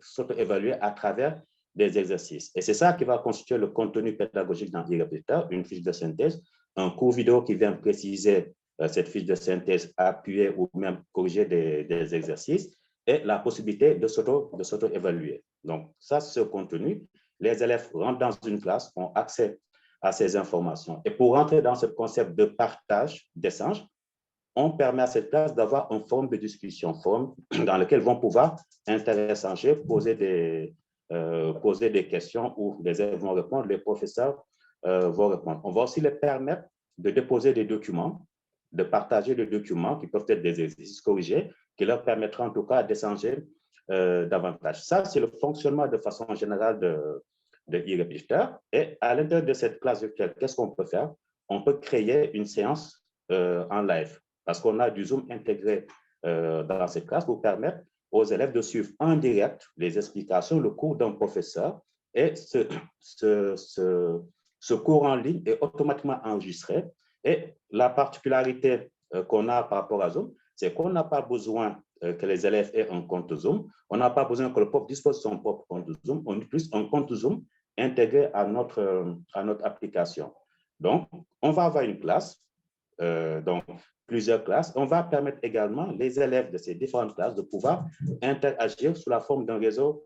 s'auto-évaluer à travers des exercices. Et c'est ça qui va constituer le contenu pédagogique dans e-répétiteur, une fiche de synthèse, un cours vidéo qui vient préciser cette fiche de synthèse, appuyer ou même corriger des exercices et la possibilité de s'auto-évaluer. Donc, ça, c'est ce contenu. Les élèves rentrent dans une classe, ont accès à ces informations. Et pour rentrer dans ce concept de partage, d'échange, on permet à cette classe d'avoir un forum de discussion, forum dans lequel vont pouvoir interéchanger, poser des questions où les élèves vont répondre, les professeurs vont répondre. On va aussi les permettre de déposer des documents, de partager des documents qui peuvent être des exercices corrigés, qui leur permettront en tout cas d'échanger davantage. Ça, c'est le fonctionnement de façon générale de e-Repeater. Et à l'intérieur de cette classe virtuelle, qu'est-ce qu'on peut faire? On peut créer une séance en live parce qu'on a du Zoom intégré dans cette classe pour permettre aux élèves de suivre en direct les explications, le cours d'un professeur. Et ce cours en ligne est automatiquement enregistré. Et la particularité qu'on a par rapport à Zoom, c'est qu'on n'a pas besoin que les élèves aient un compte Zoom. On n'a pas besoin que le prof dispose de son propre compte Zoom. On utilise un compte Zoom intégré à notre application. Donc, on va avoir une classe, donc plusieurs classes. On va permettre également les élèves de ces différentes classes de pouvoir interagir sous la forme d'un réseau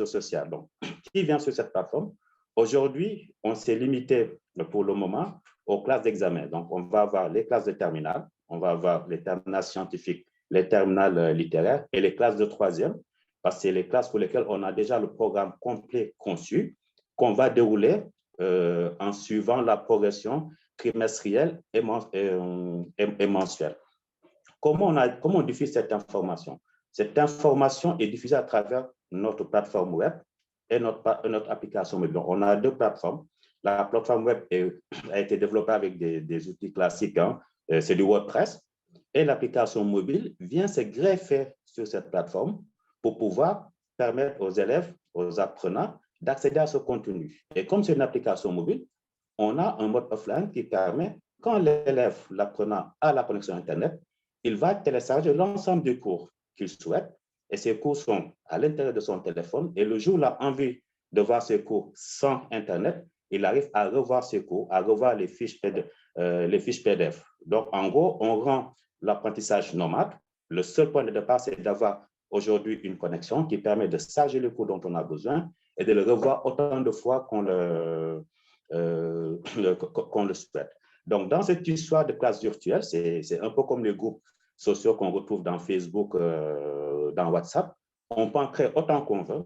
social. Donc, qui vient sur cette plateforme? Aujourd'hui, on s'est limité pour le moment aux classes d'examen. Donc, on va avoir les classes de terminale, on va avoir les terminales scientifiques, les terminales littéraires et les classes de troisième, parce que c'est les classes pour lesquelles on a déjà le programme complet conçu, qu'on va dérouler en suivant la progression trimestrielle et mensuelle. Comment on diffuse cette information? Cette information est diffusée à travers notre plateforme web et notre application mobile. On a deux plateformes. La plateforme web a été développée avec des outils classiques, hein, c'est du WordPress, et l'application mobile vient se greffer sur cette plateforme pour pouvoir permettre aux élèves, aux apprenants, d'accéder à ce contenu. Et comme c'est une application mobile, on a un mode offline qui permet, quand l'élève, l'apprenant, a la connexion Internet, il va télécharger l'ensemble des cours qu'il souhaite, et ces cours sont à l'intérieur de son téléphone, et le jour où il a envie de voir ses cours sans Internet, il arrive à revoir ses cours, à revoir les fiches PDF. Donc, en gros, on rend l'apprentissage nomade. Le seul point de départ, c'est d'avoir aujourd'hui une connexion qui permet de charger le cours dont on a besoin et de le revoir autant de fois qu'on le souhaite. Donc, dans cette histoire de classe virtuelle, c'est un peu comme les groupes sociaux qu'on retrouve dans Facebook, dans WhatsApp. On peut en créer autant qu'on veut.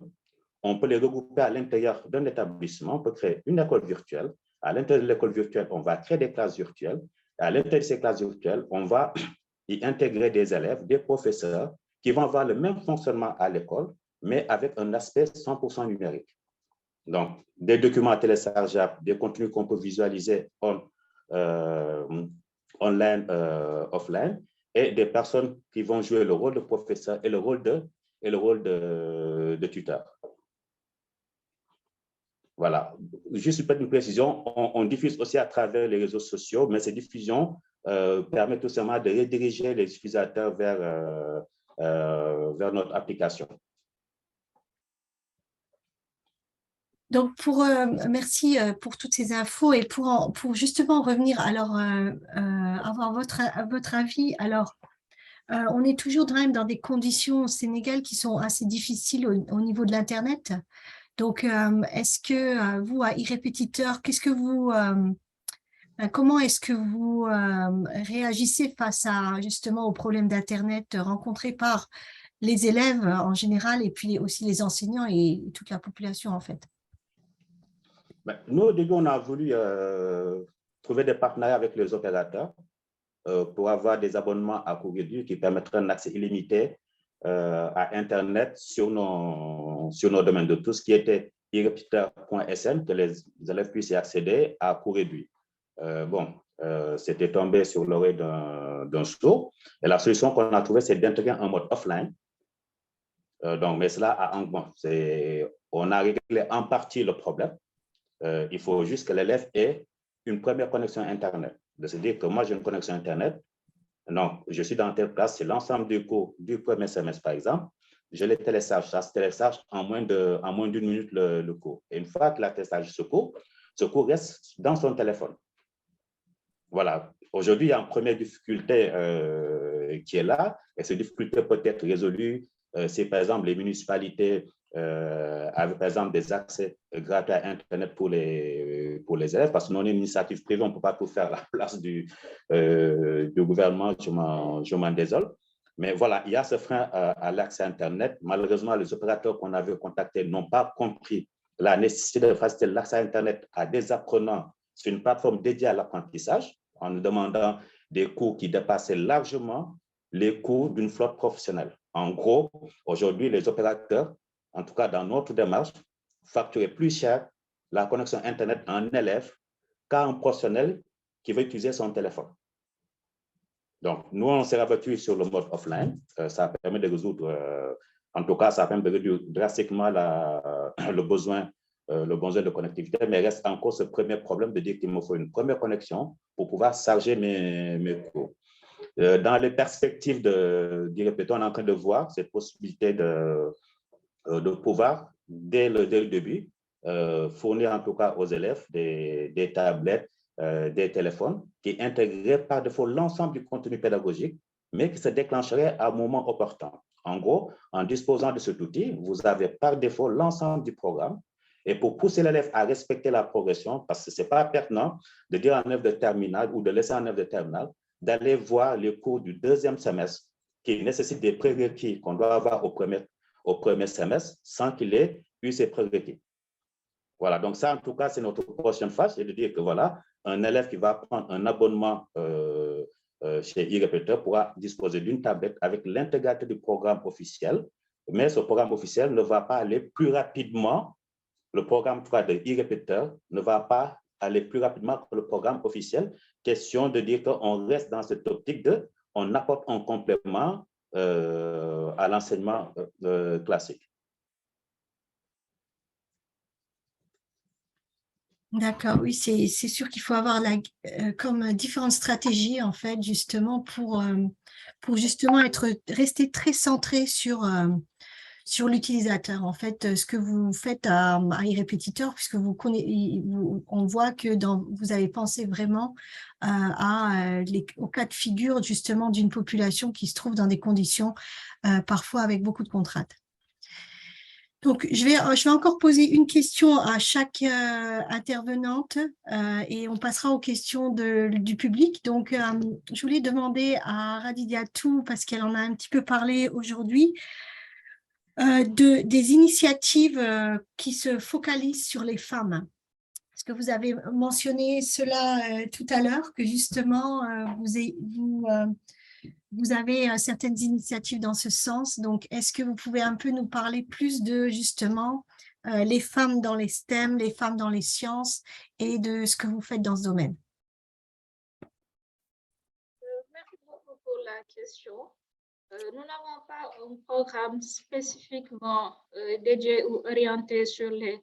On peut les regrouper à l'intérieur d'un établissement. On peut créer une école virtuelle. À l'intérieur de l'école virtuelle, on va créer des classes virtuelles. À l'intérieur de ces classes virtuelles, on va y intégrer des élèves, des professeurs qui vont avoir le même fonctionnement à l'école, mais avec un aspect 100% numérique. Donc, des documents téléchargeables, des contenus qu'on peut visualiser online, offline, et des personnes qui vont jouer le rôle de professeur et le rôle de tuteur. Voilà. Juste une précision, on diffuse aussi à travers les réseaux sociaux, mais ces diffusions permettent tout simplement de rediriger les utilisateurs vers notre application.
Donc, merci pour toutes ces infos et pour justement revenir, alors, avoir votre avis. Alors, on est toujours quand même dans des conditions au Sénégal qui sont assez difficiles au niveau de l'Internet. Donc, est-ce que vous, à e-Répétiteur, comment est-ce que vous réagissez face à justement aux problèmes d'Internet rencontrés par les élèves en général et puis aussi les enseignants et toute la population en fait?
Nous, au début, on a voulu trouver des partenariats avec les opérateurs pour avoir des abonnements à coût réduit qui permettraient un accès illimité à Internet sur nos domaines, de tout ce qui était e-Repeater.sn, que les élèves puissent y accéder à coût réduit. C'était tombé sur l'oreille d'un sourd. Et la solution qu'on a trouvée, c'est d'intégrer un mode offline. Mais cela on a réglé en partie le problème. Il faut juste que l'élève ait une première connexion Internet. De se dire que moi, j'ai une connexion Internet. Non, je suis dans telle classe, c'est l'ensemble du cours du premier semestre, par exemple. Je les télécharge. Ça se télécharge en moins d'une minute le cours. Et une fois qu'il a téléchargé ce cours reste dans son téléphone. Voilà. Aujourd'hui, il y a une première difficulté qui est là, et cette difficulté peut être résolue si, par exemple, les municipalités avaient, par exemple, des accès gratuits à Internet pour les élèves, parce que nous, on est une initiative privée, on ne peut pas tout faire à la place du gouvernement, je m'en désole. Mais voilà, il y a ce frein à l'accès à Internet. Malheureusement, les opérateurs qu'on avait contactés n'ont pas compris la nécessité de faciliter l'accès à Internet à des apprenants sur une plateforme dédiée à l'apprentissage, en nous demandant des coûts qui dépassaient largement les coûts d'une flotte professionnelle. En gros, aujourd'hui, les opérateurs, en tout cas dans notre démarche, facturaient plus cher la connexion Internet à un élève qu'à un professionnel qui veut utiliser son téléphone. Donc, nous, on s'est rabattu sur le mode offline. Ça permet de résoudre, en tout cas, ça permet de réduire drastiquement le besoin de connectivité, mais il reste encore ce premier problème de dire qu'il me faut une première connexion pour pouvoir charger mes cours. Dans les perspectives d'IREPT, on est en train de voir cette possibilité de pouvoir, dès le début, fournir en tout cas aux élèves des tablettes, des téléphones qui intégreraient par défaut l'ensemble du contenu pédagogique, mais qui se déclencheraient à un moment opportun. En gros, en disposant de cet outil, vous avez par défaut l'ensemble du programme. Et pour pousser l'élève à respecter la progression, parce que ce n'est pas pertinent de dire en œuvre de terminale ou de laisser en œuvre de terminale, d'aller voir les cours du deuxième semestre qui nécessitent des prérequis qu'on doit avoir au premier semestre sans qu'il ait eu ces prérequis. Voilà, donc ça, en tout cas, c'est notre prochaine phase, c'est de dire que voilà, un élève qui va prendre un abonnement chez IREPT pourra disposer d'une tablette avec l'intégralité du programme officiel, mais ce programme officiel ne va pas aller plus rapidement, le programme 3 de IREPT ne va pas aller plus rapidement que le programme officiel. Question de dire qu'on reste dans cette optique on apporte un complément à l'enseignement classique.
D'accord, oui, c'est sûr qu'il faut avoir comme différentes stratégies, en fait, justement, pour justement rester très centré sur l'utilisateur. En fait, ce que vous faites à iRépétiteur, puisque on voit que vous avez pensé vraiment au cas de figure, justement, d'une population qui se trouve dans des conditions parfois avec beaucoup de contraintes. Donc, je vais encore poser une question à chaque intervenante et on passera aux questions du public. Donc, je voulais demander à Radidiatou, parce qu'elle en a un petit peu parlé aujourd'hui, des initiatives qui se focalisent sur les femmes. Parce que vous avez mentionné cela tout à l'heure, que justement, vous avez certaines initiatives dans ce sens. Donc, est-ce que vous pouvez un peu nous parler plus de, justement, les femmes dans les STEM, les femmes dans les sciences et de ce que vous faites dans ce domaine?
Merci beaucoup pour la question. Nous n'avons pas un programme spécifiquement dédié ou orienté sur les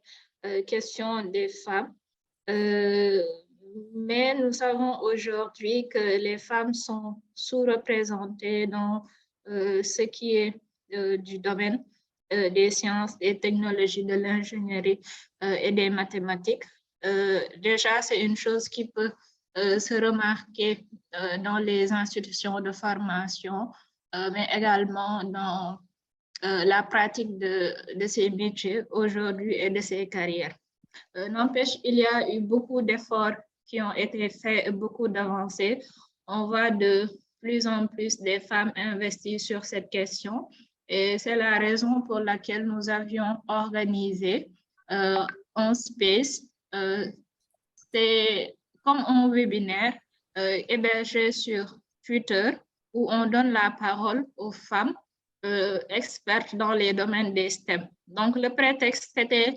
questions des femmes. Mais nous savons aujourd'hui que les femmes sont sous-représentées dans ce qui est du domaine des sciences, des technologies, de l'ingénierie et des mathématiques. Déjà, c'est une chose qui peut se remarquer dans les institutions de formation, mais également dans la pratique de ces métiers aujourd'hui et de ces carrières. N'empêche, il y a eu beaucoup d'efforts qui ont été faits et beaucoup d'avancées. On voit de plus en plus des femmes investies sur cette question et c'est la raison pour laquelle nous avions organisé un space. C'est comme un webinaire hébergé sur Twitter où on donne la parole aux femmes expertes dans les domaines des STEM. Donc, le prétexte, c'était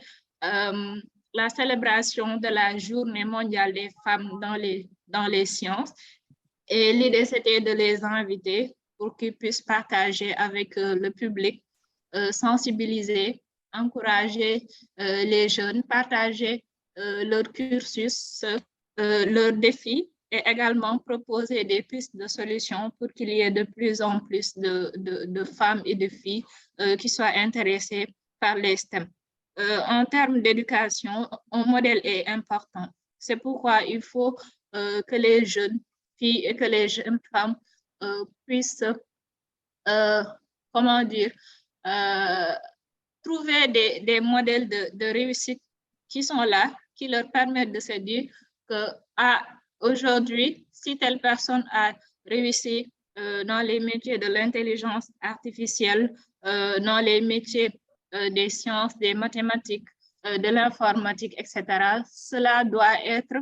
la célébration de la Journée mondiale des femmes dans les sciences. Et l'idée, c'était de les inviter pour qu'ils puissent partager avec le public, sensibiliser, encourager les jeunes, partager leur cursus, leurs défis et également proposer des pistes de solutions pour qu'il y ait de plus en plus de femmes et de filles qui soient intéressées par les STEM. En termes d'éducation, un modèle est important. C'est pourquoi il faut que les jeunes filles et que les jeunes femmes puissent, comment dire, trouver des modèles de réussite qui sont là, qui leur permettent de se dire que aujourd'hui, si telle personne a réussi dans les métiers de l'intelligence artificielle, dans les métiers des sciences, des mathématiques, de l'informatique, etc., cela doit être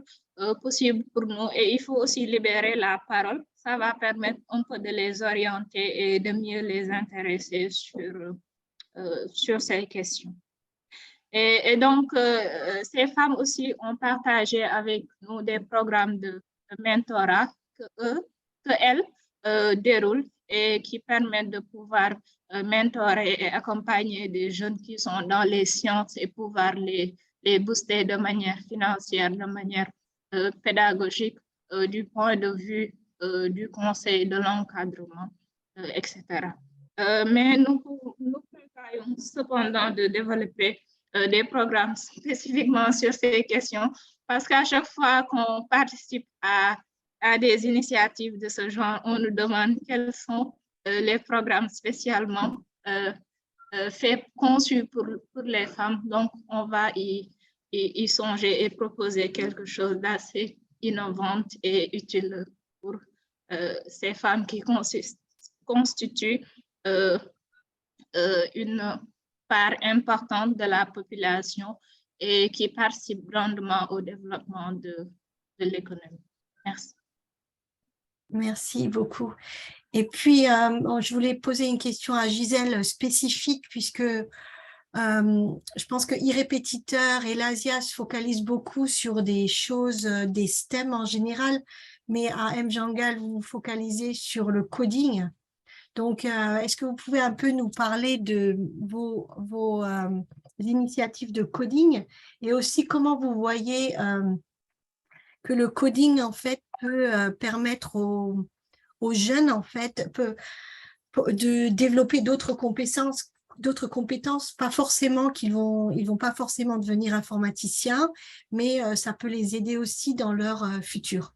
possible pour nous et il faut aussi libérer la parole. Ça va permettre un peu de les orienter et de mieux les intéresser sur ces questions. Et donc, ces femmes aussi ont partagé avec nous des programmes de mentorat qu'elles déroulent et qui permettent de pouvoir mentorer et accompagner des jeunes qui sont dans les sciences et pouvoir les booster de manière financière, de manière pédagogique, du point de vue du conseil, de l'encadrement, etc. Mais nous prévoyons cependant de développer des programmes spécifiquement sur ces questions parce qu'à chaque fois qu'on participe à des initiatives de ce genre, on nous demande quels sont les programmes spécialement conçus pour les femmes. Donc, on va y songer et proposer quelque chose d'assez innovant et utile pour ces femmes qui constituent une part importante de la population et qui participe grandement au développement de l'économie. Merci.
Merci beaucoup. Et puis, je voulais poser une question à Gisèle spécifique puisque je pense que e-répétiteur et l'Asia se focalisent beaucoup sur des choses, des STEM en général, mais à Mjangal, vous vous focalisez sur le coding. Donc, est-ce que vous pouvez un peu nous parler de vos initiatives de coding et aussi comment vous voyez que le coding, en fait, peut permettre aux jeunes, en fait, de développer d'autres compétences, pas forcément ils vont pas forcément devenir informaticiens, mais ça peut les aider aussi dans leur futur.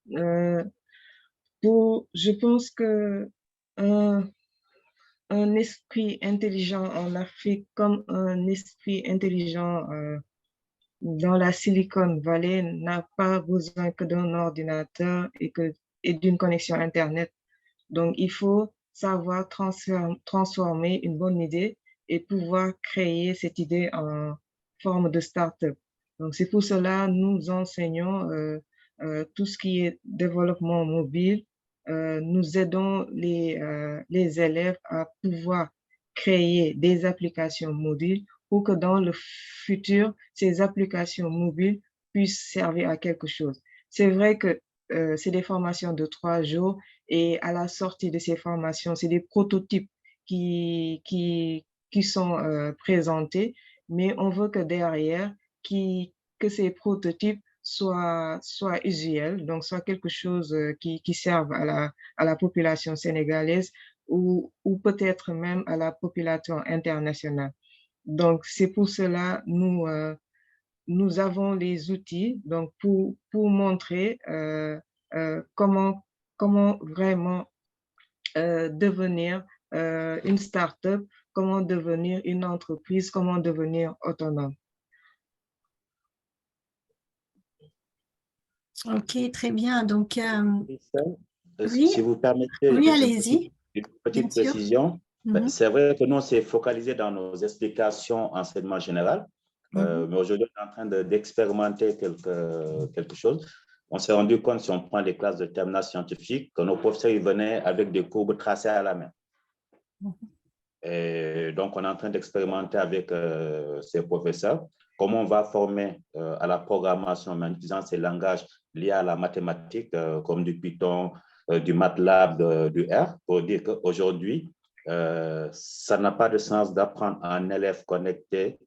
Je pense que un esprit intelligent en Afrique comme un esprit intelligent dans la Silicon Valley n'a pas besoin que d'un ordinateur et d'une connexion Internet. Donc, il faut savoir transformer une bonne idée et pouvoir créer cette idée en forme de start-up. Donc, c'est pour cela que nous enseignons tout ce qui est développement mobile. Nous aidons les élèves à pouvoir créer des applications mobiles pour que dans le futur, ces applications mobiles puissent servir à quelque chose. C'est vrai que c'est des formations de 3 jours et à la sortie de ces formations, c'est des prototypes qui sont présentés, mais on veut que derrière, que ces prototypes soient usuels, donc soit quelque chose qui serve à la population sénégalaise ou peut-être même à la population internationale. Donc, c'est pour cela nous avons les outils donc pour montrer comment vraiment devenir une start-up, comment devenir une entreprise, comment devenir autonome.
Ok, très bien. Donc,
oui, si vous permettez,
oui, allez-y.
Une petite précision. C'est vrai que nous, on s'est focalisé dans nos explications enseignement général, mais aujourd'hui, on est en train d'expérimenter quelque chose. On s'est rendu compte, si on prend les classes de terminale scientifique, que nos professeurs ils venaient avec des courbes tracées à la main. Et donc, on est en train d'expérimenter avec ces professeurs comment on va former à la programmation en utilisant ces langages liés à la mathématique, comme du Python, du MATLAB, du R, pour dire qu'aujourd'hui, ça n'a pas de sens d'apprendre à un élève connecté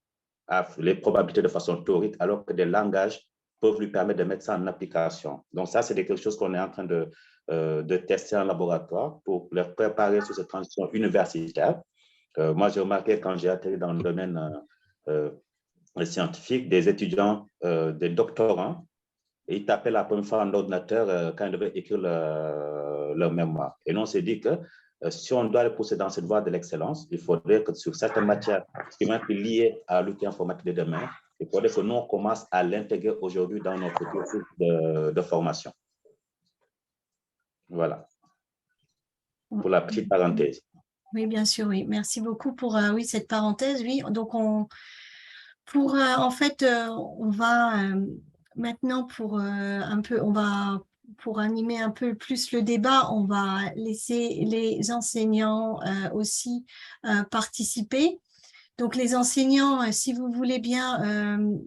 à les probabilités de façon théorique, alors que des langages peuvent lui permettre de mettre ça en application. Donc ça, c'est quelque chose qu'on est en train de tester en laboratoire pour les préparer sur cette transition universitaire. Moi, j'ai remarqué quand j'ai atterri dans le domaine scientifique, des étudiants, des doctorants et ils tapaient la première fois en ordinateur quand ils devaient écrire leur mémoire. Et nous, on s'est dit que si on doit aller pousser dans cette voie de l'excellence, il faudrait que sur certaines matières qui vont être liées à l'outil informatique de demain, il faudrait que nous, on commence à l'intégrer aujourd'hui dans notre cursus de formation. Voilà. Pour la petite parenthèse.
Oui, bien sûr, oui. Merci beaucoup pour oui, cette parenthèse. Oui, donc en fait, on va maintenant pour pour animer un peu plus le débat, on va laisser les enseignants aussi participer. Donc les enseignants, si vous voulez bien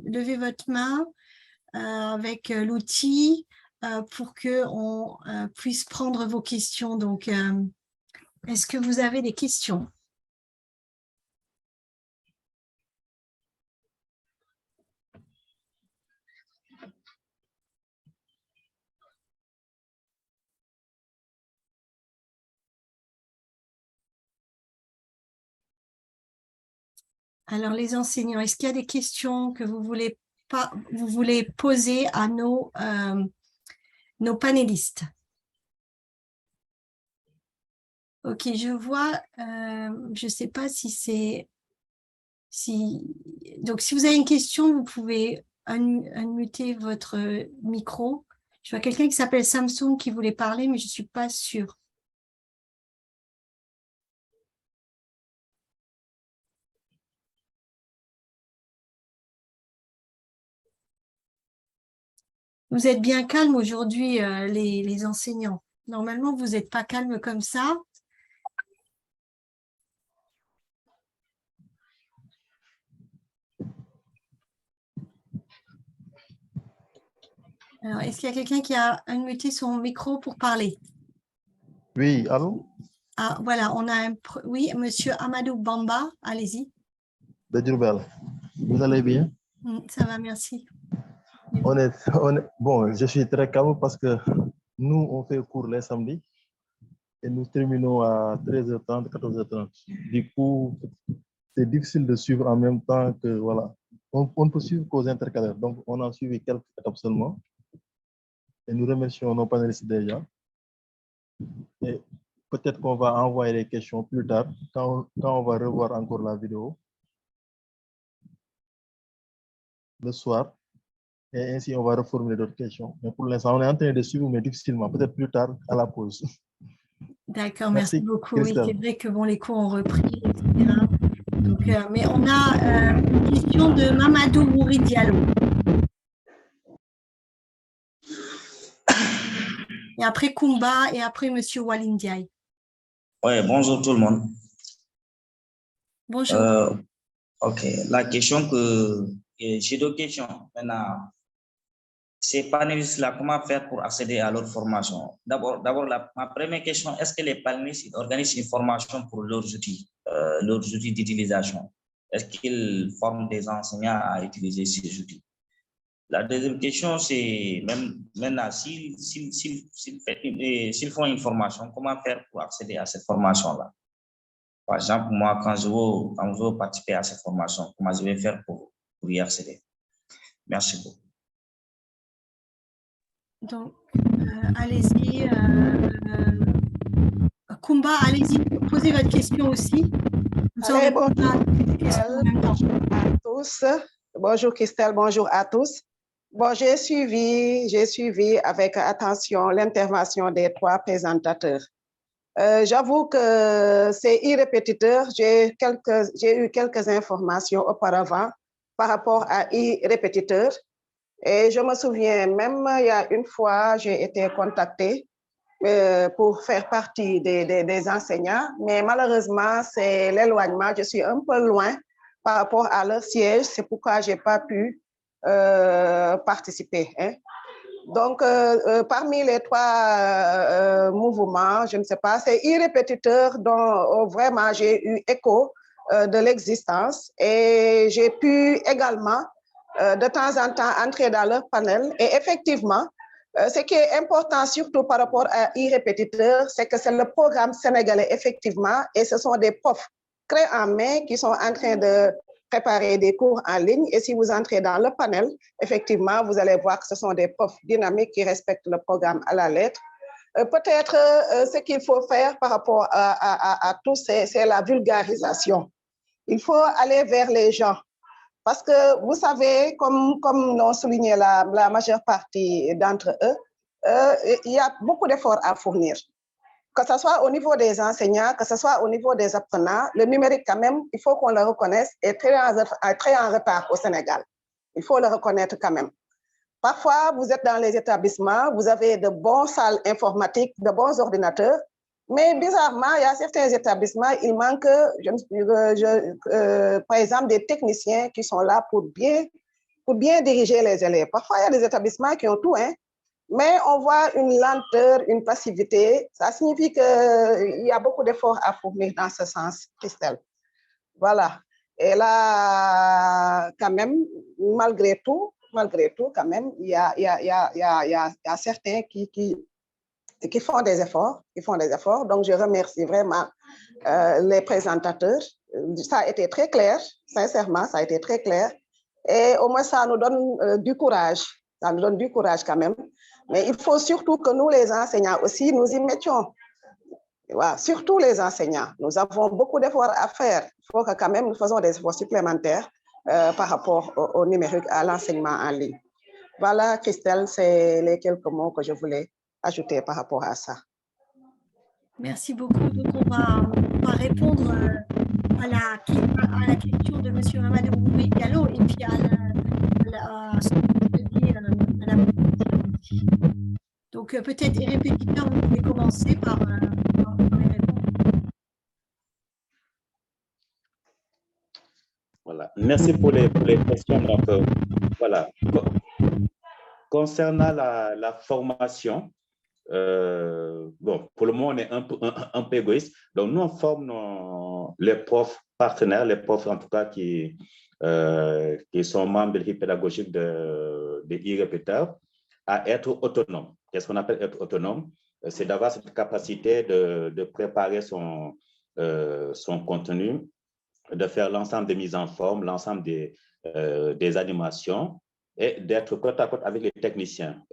lever votre main avec l'outil pour qu'on puisse prendre vos questions. Donc, est-ce que vous avez des questions? Alors, les enseignants, est-ce qu'il y a des questions que vous voulez poser à nos panélistes? Ok, je vois, je ne sais pas si c'est... Donc, si vous avez une question, vous pouvez unmuter votre micro. Je vois quelqu'un qui s'appelle Samsung qui voulait parler, mais je ne suis pas sûre. Vous êtes bien calme aujourd'hui, les enseignants. Normalement, vous n'êtes pas calme comme ça. Alors, est-ce qu'il y a quelqu'un qui a unmuté son micro pour parler?
Oui, allô?
Ah, voilà, on a oui, monsieur Amadou Bamba, allez-y.
De Diourbel. Vous allez bien?
Ça va, merci.
Bon, je suis très calme parce que nous, on fait cours les samedis et nous terminons à 13h30, 14h30. Du coup, c'est difficile de suivre en même temps que, voilà, on ne peut suivre qu'aux intercalaires. Donc, on a suivi quelques étapes seulement et nous remercions nos panélistes déjà. Et peut-être qu'on va envoyer les questions plus tard quand on va revoir encore la vidéo le soir. Et ainsi, on va reformuler d'autres questions. Mais pour l'instant, on est en train de suivre, mais difficilement. Peut-être plus tard, à la pause.
D'accord, merci beaucoup. Oui, c'est vrai que bon, les cours ont repris, etc. Donc, mais on a une question de Mamadou Mouri Diallo. Et après Kumba et après Monsieur Walindiaï.
Oui, bonjour tout le monde.
Bonjour.
Ok, la question j'ai deux questions. Maintenant, ces panélistes-là, comment faire pour accéder à leur formation? D'abord, ma première question, est-ce que les panélistes organisent une formation pour leurs outils d'utilisation? Est-ce qu'ils forment des enseignants à utiliser ces outils? La deuxième question, c'est même maintenant, s'ils font une formation, comment faire pour accéder à cette formation-là? Par exemple, moi, quand je veux participer à cette formation, comment je vais faire pour y accéder? Merci beaucoup.
Donc, allez-y. Kumba, allez-y, posez votre question aussi.
Bonjour à tous. Bonjour Christelle, bonjour à tous. Bon, j'ai suivi avec attention l'intervention des trois présentateurs. J'avoue que c'est irrépétiteur. J'ai eu quelques informations auparavant par rapport à irrépétiteur. Et je me souviens même, il y a une fois, j'ai été contactée pour faire partie des enseignants, mais malheureusement, c'est l'éloignement. Je suis un peu loin par rapport à leur siège. C'est pourquoi je n'ai pas pu participer. Hein. Donc, parmi les trois mouvements, je ne sais pas, c'est irrépétiteur dont vraiment j'ai eu écho de l'existence et j'ai pu également de temps en temps entrer dans leur panel. Et effectivement, ce qui est important surtout par rapport à irrépétiteur, c'est que c'est le programme sénégalais effectivement et ce sont des profs clés en main qui sont en train de préparer des cours en ligne. Et si vous entrez dans le panel, effectivement, vous allez voir que ce sont des profs dynamiques qui respectent le programme à la lettre. Peut-être ce qu'il faut faire par rapport à tout, c'est la vulgarisation. Il faut aller vers les gens. Parce que vous savez, comme l'ont souligné la majeure partie d'entre eux, il y a beaucoup d'efforts à fournir. Que ce soit au niveau des enseignants, que ce soit au niveau des apprenants, le numérique quand même, il faut qu'on le reconnaisse, est très en retard au Sénégal. Il faut le reconnaître quand même. Parfois, vous êtes dans les établissements, vous avez de bonnes salles informatiques, de bons ordinateurs, mais bizarrement, il y a certains établissements, il manque, par exemple, des techniciens qui sont là pour bien diriger les élèves. Parfois, il y a des établissements qui ont tout, hein, mais on voit une lenteur, une passivité. Ça signifie qu'il y a beaucoup d'efforts à fournir dans ce sens, Christelle. Voilà. Et là, quand même, malgré tout, quand même, il y a certains qui font des efforts, Donc, je remercie vraiment les présentateurs. Ça a été très clair, sincèrement, ça a été très clair. Et au moins, ça nous donne du courage. Ça nous donne du courage quand même. Mais il faut surtout que nous, les enseignants aussi, nous y mettions. Voilà, surtout les enseignants. Nous avons beaucoup d'efforts à faire. Il faut que quand même nous fassions des efforts supplémentaires par rapport au numérique, à l'enseignement en ligne. Voilà, Christelle, c'est les quelques mots que je voulais ajouter par rapport à ça.
Merci beaucoup. Donc, on va répondre à la question de M. Mamadou Diallo et puis à ce que vous dit Madame. Donc, peut-être, les répétiteurs, vous pouvez commencer par les répondre.
Voilà. Merci pour les questions. Donc, voilà. Concernant la formation, bon, pour le moment, on est un peu égoïste. Donc, nous, on forme les profs partenaires, les profs en tout cas qui sont membres de l'équipe pédagogique de e-répéteurs, à être autonomes. Qu'est-ce qu'on appelle être autonome? C'est d'avoir cette capacité de préparer son contenu, de faire l'ensemble des mises en forme, l'ensemble des animations, et d'être côte à côte avec les techniciens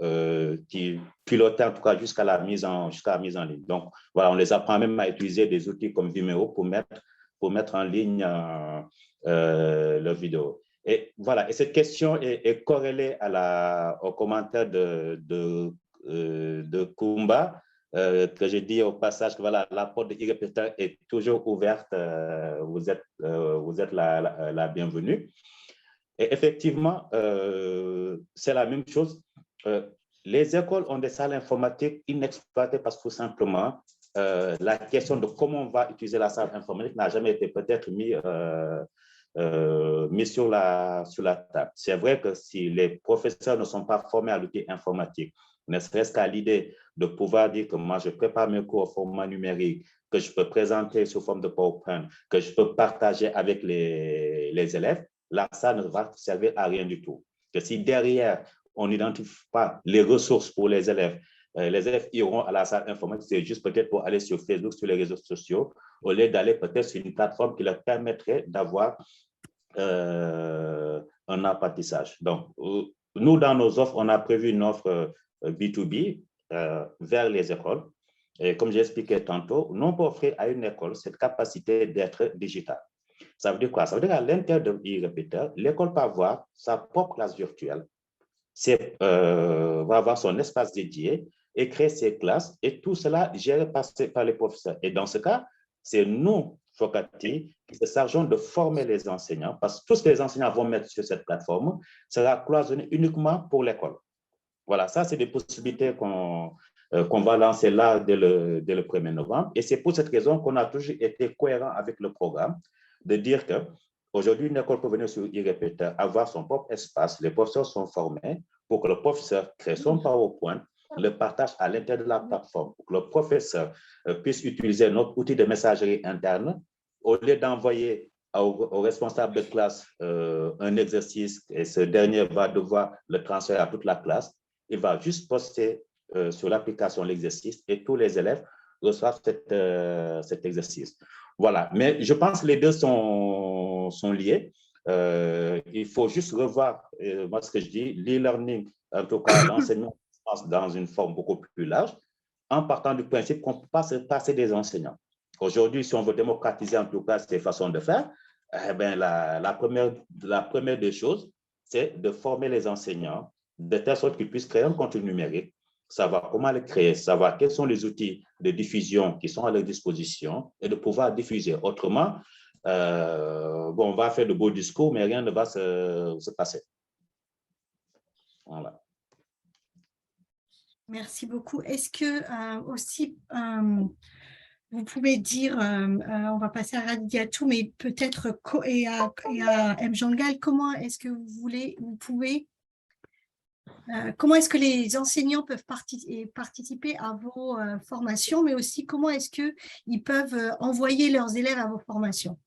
qui pilotaient en tout cas jusqu'à la mise en ligne. Donc, voilà, on les apprend même à utiliser des outils comme Vimeo pour mettre en ligne leur vidéo. Et voilà, et cette question est corrélée au commentaire de Kumba, que j'ai dit au passage que voilà, la porte de e-répéteur est toujours ouverte. Vous êtes la bienvenue. Et effectivement, c'est la même chose. Les écoles ont des salles informatiques inexploitées parce que tout simplement, la question de comment on va utiliser la salle informatique n'a jamais été peut-être mis sur la table. C'est vrai que si les professeurs ne sont pas formés à l'outil informatique, ne serait-ce qu'à l'idée de pouvoir dire que moi, je prépare mes cours au format numérique, que je peux présenter sous forme de PowerPoint, que je peux partager avec les élèves, là, ça ne va servir à rien du tout. Que si derrière, on n'identifie pas les ressources pour les élèves iront à la salle informatique, c'est juste peut-être pour aller sur Facebook, sur les réseaux sociaux, au lieu d'aller peut-être sur une plateforme qui leur permettrait d'avoir un apprentissage. Donc, nous, dans nos offres, on a prévu une offre B2B vers les écoles. Et comme j'ai expliqué tantôt, nous, on peut offrir à une école cette capacité d'être digitale. Ça veut dire quoi? Ça veut dire qu'à l'intérieur de e-répéteur, l'école peut avoir sa propre classe virtuelle, va avoir son espace dédié et créer ses classes, et tout cela géré par les professeurs. Et dans ce cas, c'est nous, Focati, qui se chargeons de former les enseignants, parce que tout ce que les enseignants vont mettre sur cette plateforme sera cloisonné uniquement pour l'école. Voilà, ça, c'est des possibilités qu'on va lancer là dès le 1er novembre. Et c'est pour cette raison qu'on a toujours été cohérent avec le programme, de dire qu'aujourd'hui, une école peut venir sur e-répéteur, avoir son propre espace, les professeurs sont formés pour que le professeur crée son PowerPoint, le partage à l'intérieur de la plateforme, pour que le professeur puisse utiliser notre outil de messagerie interne, au lieu d'envoyer au responsable de classe un exercice, et ce dernier va devoir le transférer à toute la classe, il va juste poster sur l'application l'exercice et tous les élèves reçoivent cet exercice. Voilà, mais je pense que les deux sont liés. Il faut juste revoir, moi, ce que je dis, l'e-learning, en tout cas, l'enseignement dans une forme beaucoup plus large, en partant du principe qu'on peut pas se passer des enseignants. Aujourd'hui, si on veut démocratiser, en tout cas, ces façons de faire, la première des choses, c'est de former les enseignants de telle sorte qu'ils puissent créer un contenu numérique, savoir comment le créer, savoir quels sont les outils de diffusion qui sont à leur disposition et de pouvoir diffuser. Autrement, on va faire de beaux discours, mais rien ne va se passer. Voilà.
Merci beaucoup. Est-ce que aussi, vous pouvez dire, on va passer à Radiatou, mais peut-être et à Mjangal, comment est-ce que comment est-ce que les enseignants peuvent participer à vos formations, mais aussi comment est-ce qu'ils peuvent envoyer leurs élèves à vos formations?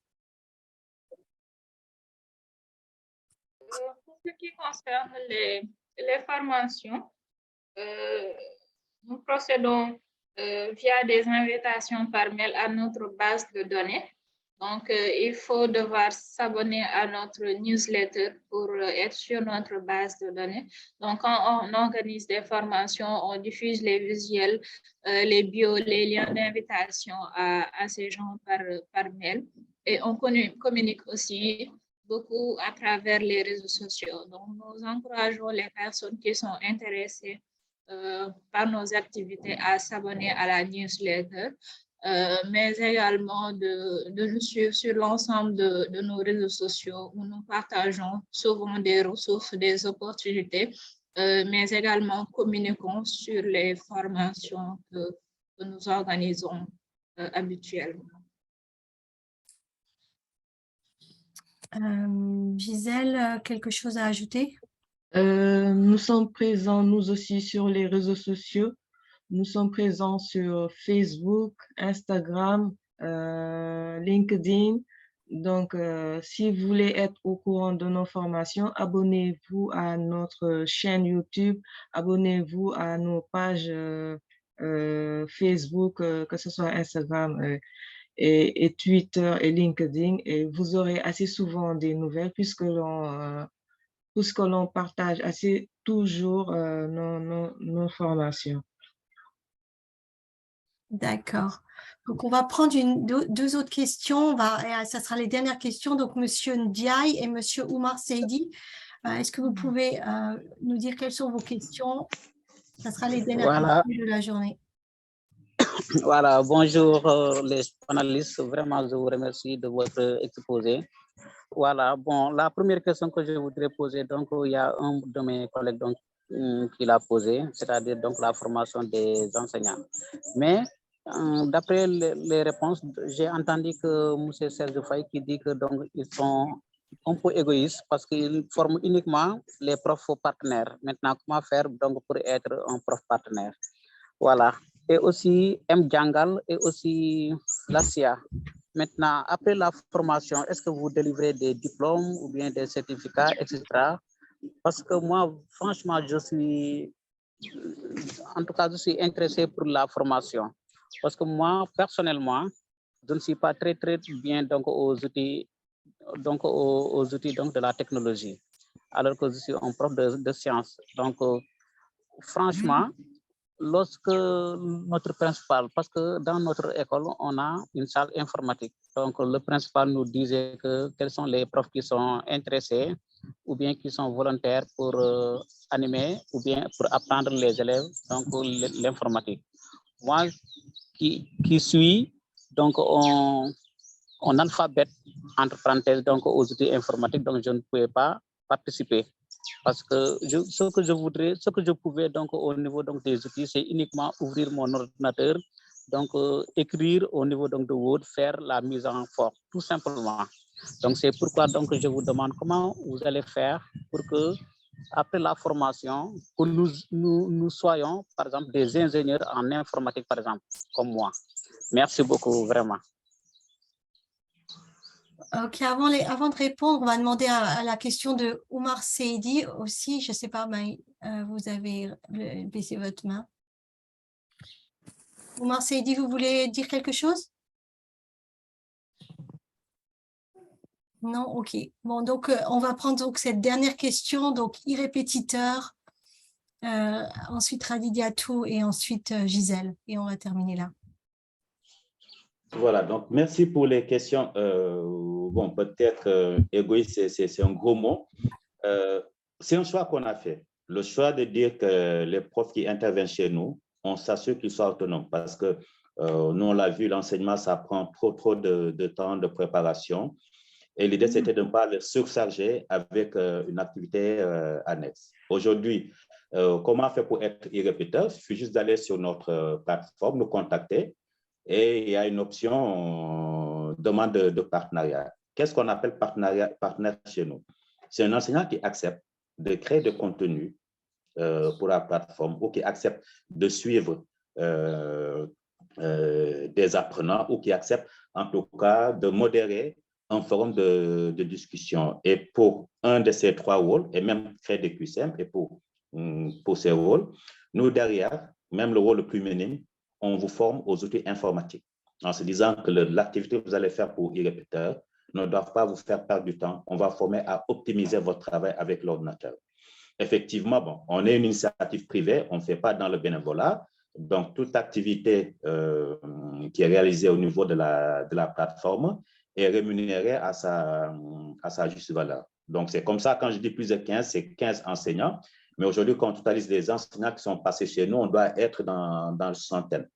Pour ce qui concerne les formations, nous procédons via des invitations par mail à notre base de données. Donc, il faut devoir s'abonner à notre newsletter pour être sur notre base de données. Donc, quand on organise des formations, on diffuse les visuels, les bios, les liens d'invitation à ces gens par mail. Et on communique aussi beaucoup à travers les réseaux sociaux. Donc, nous encourageons les personnes qui sont intéressées par nos activités à s'abonner à la newsletter, mais également de nous suivre sur l'ensemble de nos réseaux sociaux où nous partageons souvent des ressources, des opportunités, mais également communiquons sur les formations que nous organisons habituellement.
Gisèle, quelque chose à ajouter?
Nous sommes présents, nous aussi, sur les réseaux sociaux. Nous sommes présents sur Facebook, Instagram, LinkedIn. Donc, si vous voulez être au courant de nos formations, abonnez-vous à notre chaîne YouTube, abonnez-vous à nos pages Facebook, que ce soit Instagram et Twitter et LinkedIn. Et vous aurez assez souvent des nouvelles puisque l'on partage assez toujours nos formations.
D'accord. Donc, on va prendre deux autres questions. Ça sera les dernières questions. Donc, Monsieur Ndiaye et Monsieur Oumar Seidi, est-ce que vous pouvez nous dire quelles sont vos questions? Ça sera les dernières questions de la journée.
Voilà, bonjour les panélistes. Vraiment, je vous remercie de votre exposé. Voilà, bon, la première question que je voudrais poser, donc, il y a un de mes collègues donc, qui l'a posée, c'est-à-dire donc la formation des enseignants. Mais d'après les réponses, j'ai entendu que M. Serge Faye qui dit que donc ils sont un peu égoïstes parce qu'ils forment uniquement les profs partenaires. Maintenant, comment faire donc pour être un prof partenaire? Voilà. Et aussi Mjangal et aussi l'ASIA. Maintenant, après la formation, est-ce que vous délivrez des diplômes ou bien des certificats, etc.? Parce que moi, franchement, je suis intéressé pour la formation. Parce que moi, personnellement, je ne suis pas très bien donc, aux outils donc, de la technologie, alors que je suis un prof de sciences. Donc, franchement, lorsque notre principal, parce que dans notre école, on a une salle informatique. Donc, le principal nous disait que quels sont les profs qui sont intéressés ou bien qui sont volontaires pour animer ou bien pour apprendre les élèves, donc l'informatique. Moi, qui suis donc en alphabet, entre parenthèses, donc aux outils informatiques, donc je ne pouvais pas participer. Parce que ce que je pouvais donc au niveau donc des outils, c'est uniquement ouvrir mon ordinateur, donc écrire au niveau donc de Word, faire la mise en forme, tout simplement. Donc c'est pourquoi donc je vous demande comment vous allez faire pour que après la formation, que nous soyons par exemple des ingénieurs en informatique par exemple, comme moi. Merci beaucoup vraiment.
Ok, avant de répondre, on va demander à la question de Oumar Seidi aussi. Je ne sais pas, mais vous avez baissé votre main. Oumar Seidi, vous voulez dire quelque chose? Non, ok. Bon, donc on va prendre donc cette dernière question, donc irrépétiteur, ensuite Radidiatou et ensuite Gisèle. Et on va terminer là.
Voilà, donc merci pour les questions. Bon, peut-être égoïste, c'est un gros mot. C'est un choix qu'on a fait. Le choix de dire que les profs qui interviennent chez nous, on s'assure qu'ils soient autonomes parce que nous, on l'a vu, l'enseignement, ça prend trop de temps de préparation. Et l'idée, c'était de ne pas les surcharger avec une activité annexe. Aujourd'hui, comment faire pour être irrépéteur? Il suffit juste d'aller sur notre plateforme, nous contacter et il y a une option demande de partenariat. Qu'est-ce qu'on appelle partenaire chez nous? C'est un enseignant qui accepte de créer des contenus pour la plateforme ou qui accepte de suivre des apprenants ou qui accepte en tout cas de modérer un forum de discussion. Et pour un de ces trois rôles, et même créer des QCM, et pour ces rôles, nous derrière, même le rôle le plus minime, on vous forme aux outils informatiques en se disant que l'activité que vous allez faire pour e-répéteur ne doit pas vous faire perdre du temps. On va former à optimiser votre travail avec l'ordinateur. Effectivement, bon, on est une initiative privée, on ne fait pas dans le bénévolat. Donc, toute activité qui est réalisée au niveau de la plateforme est rémunérée à sa juste valeur. Donc, c'est comme ça, quand je dis plus de 15, c'est 15 enseignants. Mais aujourd'hui, quand on totalise les enseignants qui sont passés chez nous, on doit être dans le centaine.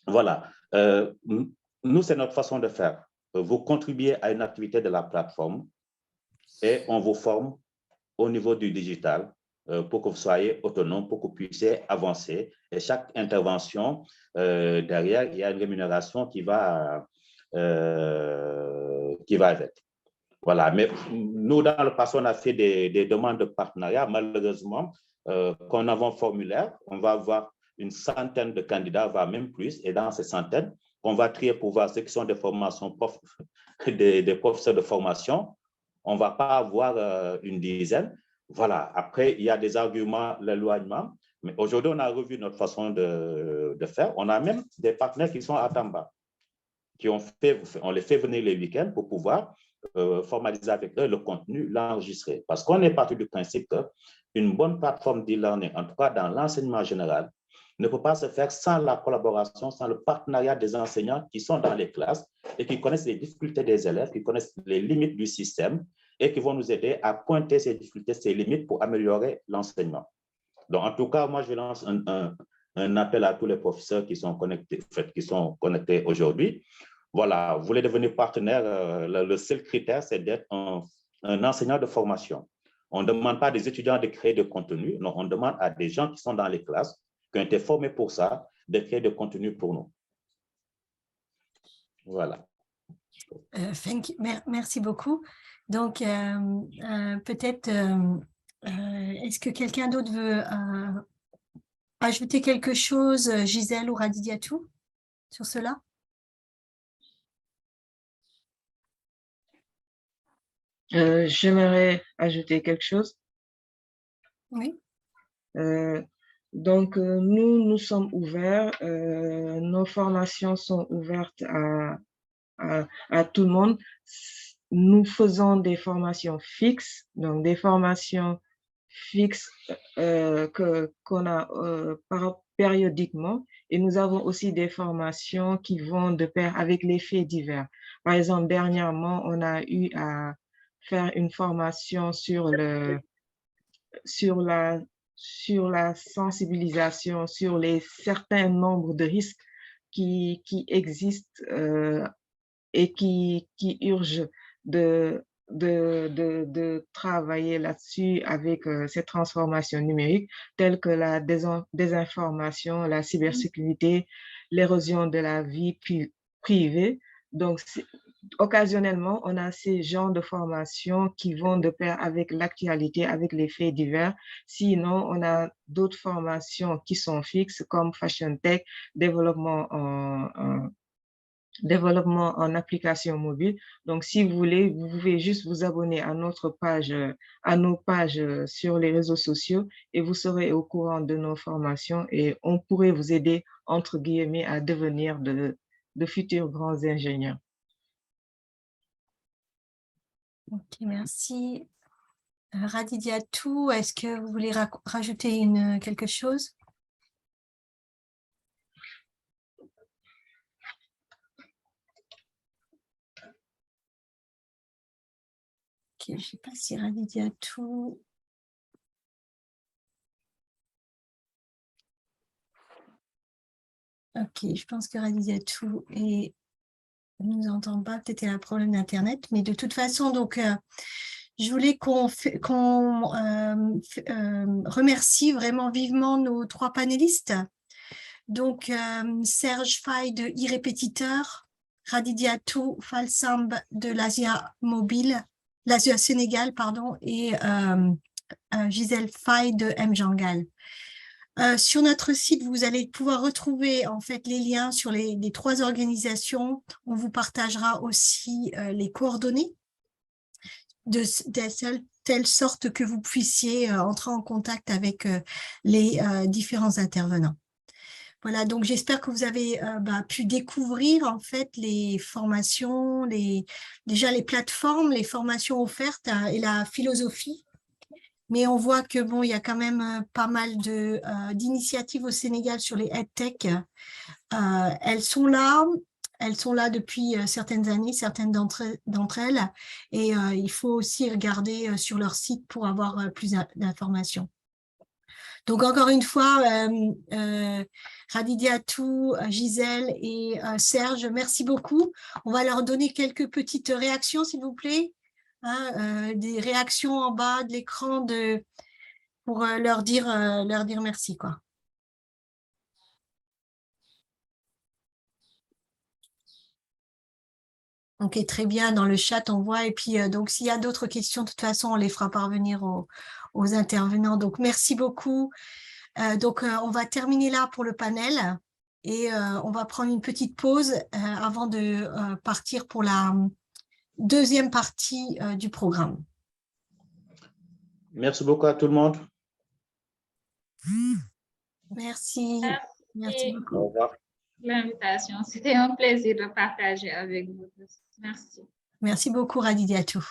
Voilà. Nous, c'est notre façon de faire. Vous contribuez à une activité de la plateforme et on vous forme au niveau du digital pour que vous soyez autonome, pour que vous puissiez avancer. Et chaque intervention, derrière, il y a une rémunération qui va avec. Voilà, mais nous, dans le passé, on a fait des demandes de partenariat. Malheureusement, quand on a un formulaire, on va avoir une centaine de candidats, voire même plus. Et dans ces centaines, on va trier pour voir ceux qui sont des formations, des professeurs de formation. On ne va pas avoir une dizaine. Voilà, après, il y a des arguments, l'éloignement. Mais aujourd'hui, on a revu notre façon de faire. On a même des partenaires qui sont à Tamba, on les fait venir les week-ends pour pouvoir formaliser avec eux le contenu, l'enregistrer. Parce qu'on est parti du principe qu'une bonne plateforme d'e-learning, en tout cas dans l'enseignement général, ne peut pas se faire sans la collaboration, sans le partenariat des enseignants qui sont dans les classes et qui connaissent les difficultés des élèves, qui connaissent les limites du système et qui vont nous aider à pointer ces difficultés, ces limites pour améliorer l'enseignement. Donc, en tout cas, moi, je lance un appel à tous les professeurs qui sont connectés aujourd'hui. Voilà, vous voulez devenir partenaire, le seul critère, c'est d'être un enseignant de formation. On ne demande pas à des étudiants de créer de contenu, non, on demande à des gens qui sont dans les classes, qui ont été formés pour ça, de créer de contenu pour nous. Voilà.
Merci beaucoup. Donc, peut-être, est-ce que quelqu'un d'autre veut ajouter quelque chose, Gisèle ou Radidiatou, sur cela?
J'aimerais ajouter quelque chose.
Oui.
Donc, nous sommes ouverts, nos formations sont ouvertes à tout le monde. Nous faisons des formations fixes, donc des formations fixes qu'on a périodiquement, et nous avons aussi des formations qui vont de pair avec les faits divers. Par exemple, dernièrement, on a eu à faire une formation sur la sensibilisation, sur les certains nombres de risques qui existent et qui urgent de travailler là-dessus avec ces transformations numériques telles que la désinformation, la cybersécurité, l'érosion de la vie privée. Donc, occasionnellement, on a ces genres de formations qui vont de pair avec l'actualité, avec les faits divers. Sinon, on a d'autres formations qui sont fixes comme Fashion Tech, développement en application mobile. Donc, si vous voulez, vous pouvez juste vous abonner à notre page, à nos pages sur les réseaux sociaux et vous serez au courant de nos formations et on pourrait vous aider, entre guillemets, à devenir de futurs grands ingénieurs.
Ok, merci. Radidiatou, est-ce que vous voulez rajouter quelque chose? Ok, je ne sais pas si Radidiatou... Ok, je pense que Radidiatou ne nous entend pas, peut-être qu'il y a un problème d'Internet, mais de toute façon, donc, je voulais qu'on remercie vraiment vivement nos 3 panélistes. Donc, Serge Faye de iRépétiteur, Radidiatou Falsamb de l'Asia Mobile, l'Asia Sénégal, pardon, et Gisèle Faye de Mjangal. Sur notre site, vous allez pouvoir retrouver en fait les liens sur les 3 organisations. On vous partagera aussi les coordonnées de telle sorte que vous puissiez entrer en contact avec les différents intervenants. Voilà, donc j'espère que vous avez pu découvrir en fait les formations, déjà les plateformes, les formations offertes et la philosophie. Mais on voit que bon, il y a quand même pas mal d'initiatives au Sénégal sur les EdTech. Elles sont là depuis certaines années, certaines d'entre elles, et il faut aussi regarder sur leur site pour avoir plus d'informations. Donc encore une fois, Radidiatou, Gisèle et Serge, merci beaucoup. On va leur donner quelques petites réactions, s'il vous plaît. Hein, des réactions en bas de l'écran pour leur dire merci, quoi. Ok, très bien, dans le chat, on voit. Et puis, donc, s'il y a d'autres questions, de toute façon, on les fera parvenir aux intervenants. Donc, merci beaucoup. Donc, on va terminer là pour le panel et on va prendre une petite pause avant de partir pour la deuxième partie du programme.
Merci beaucoup à tout le monde.
Merci. Merci beaucoup.
Au revoir.
L'invitation, c'était un plaisir de partager avec vous tous. Merci.
Merci beaucoup, Radidiatou.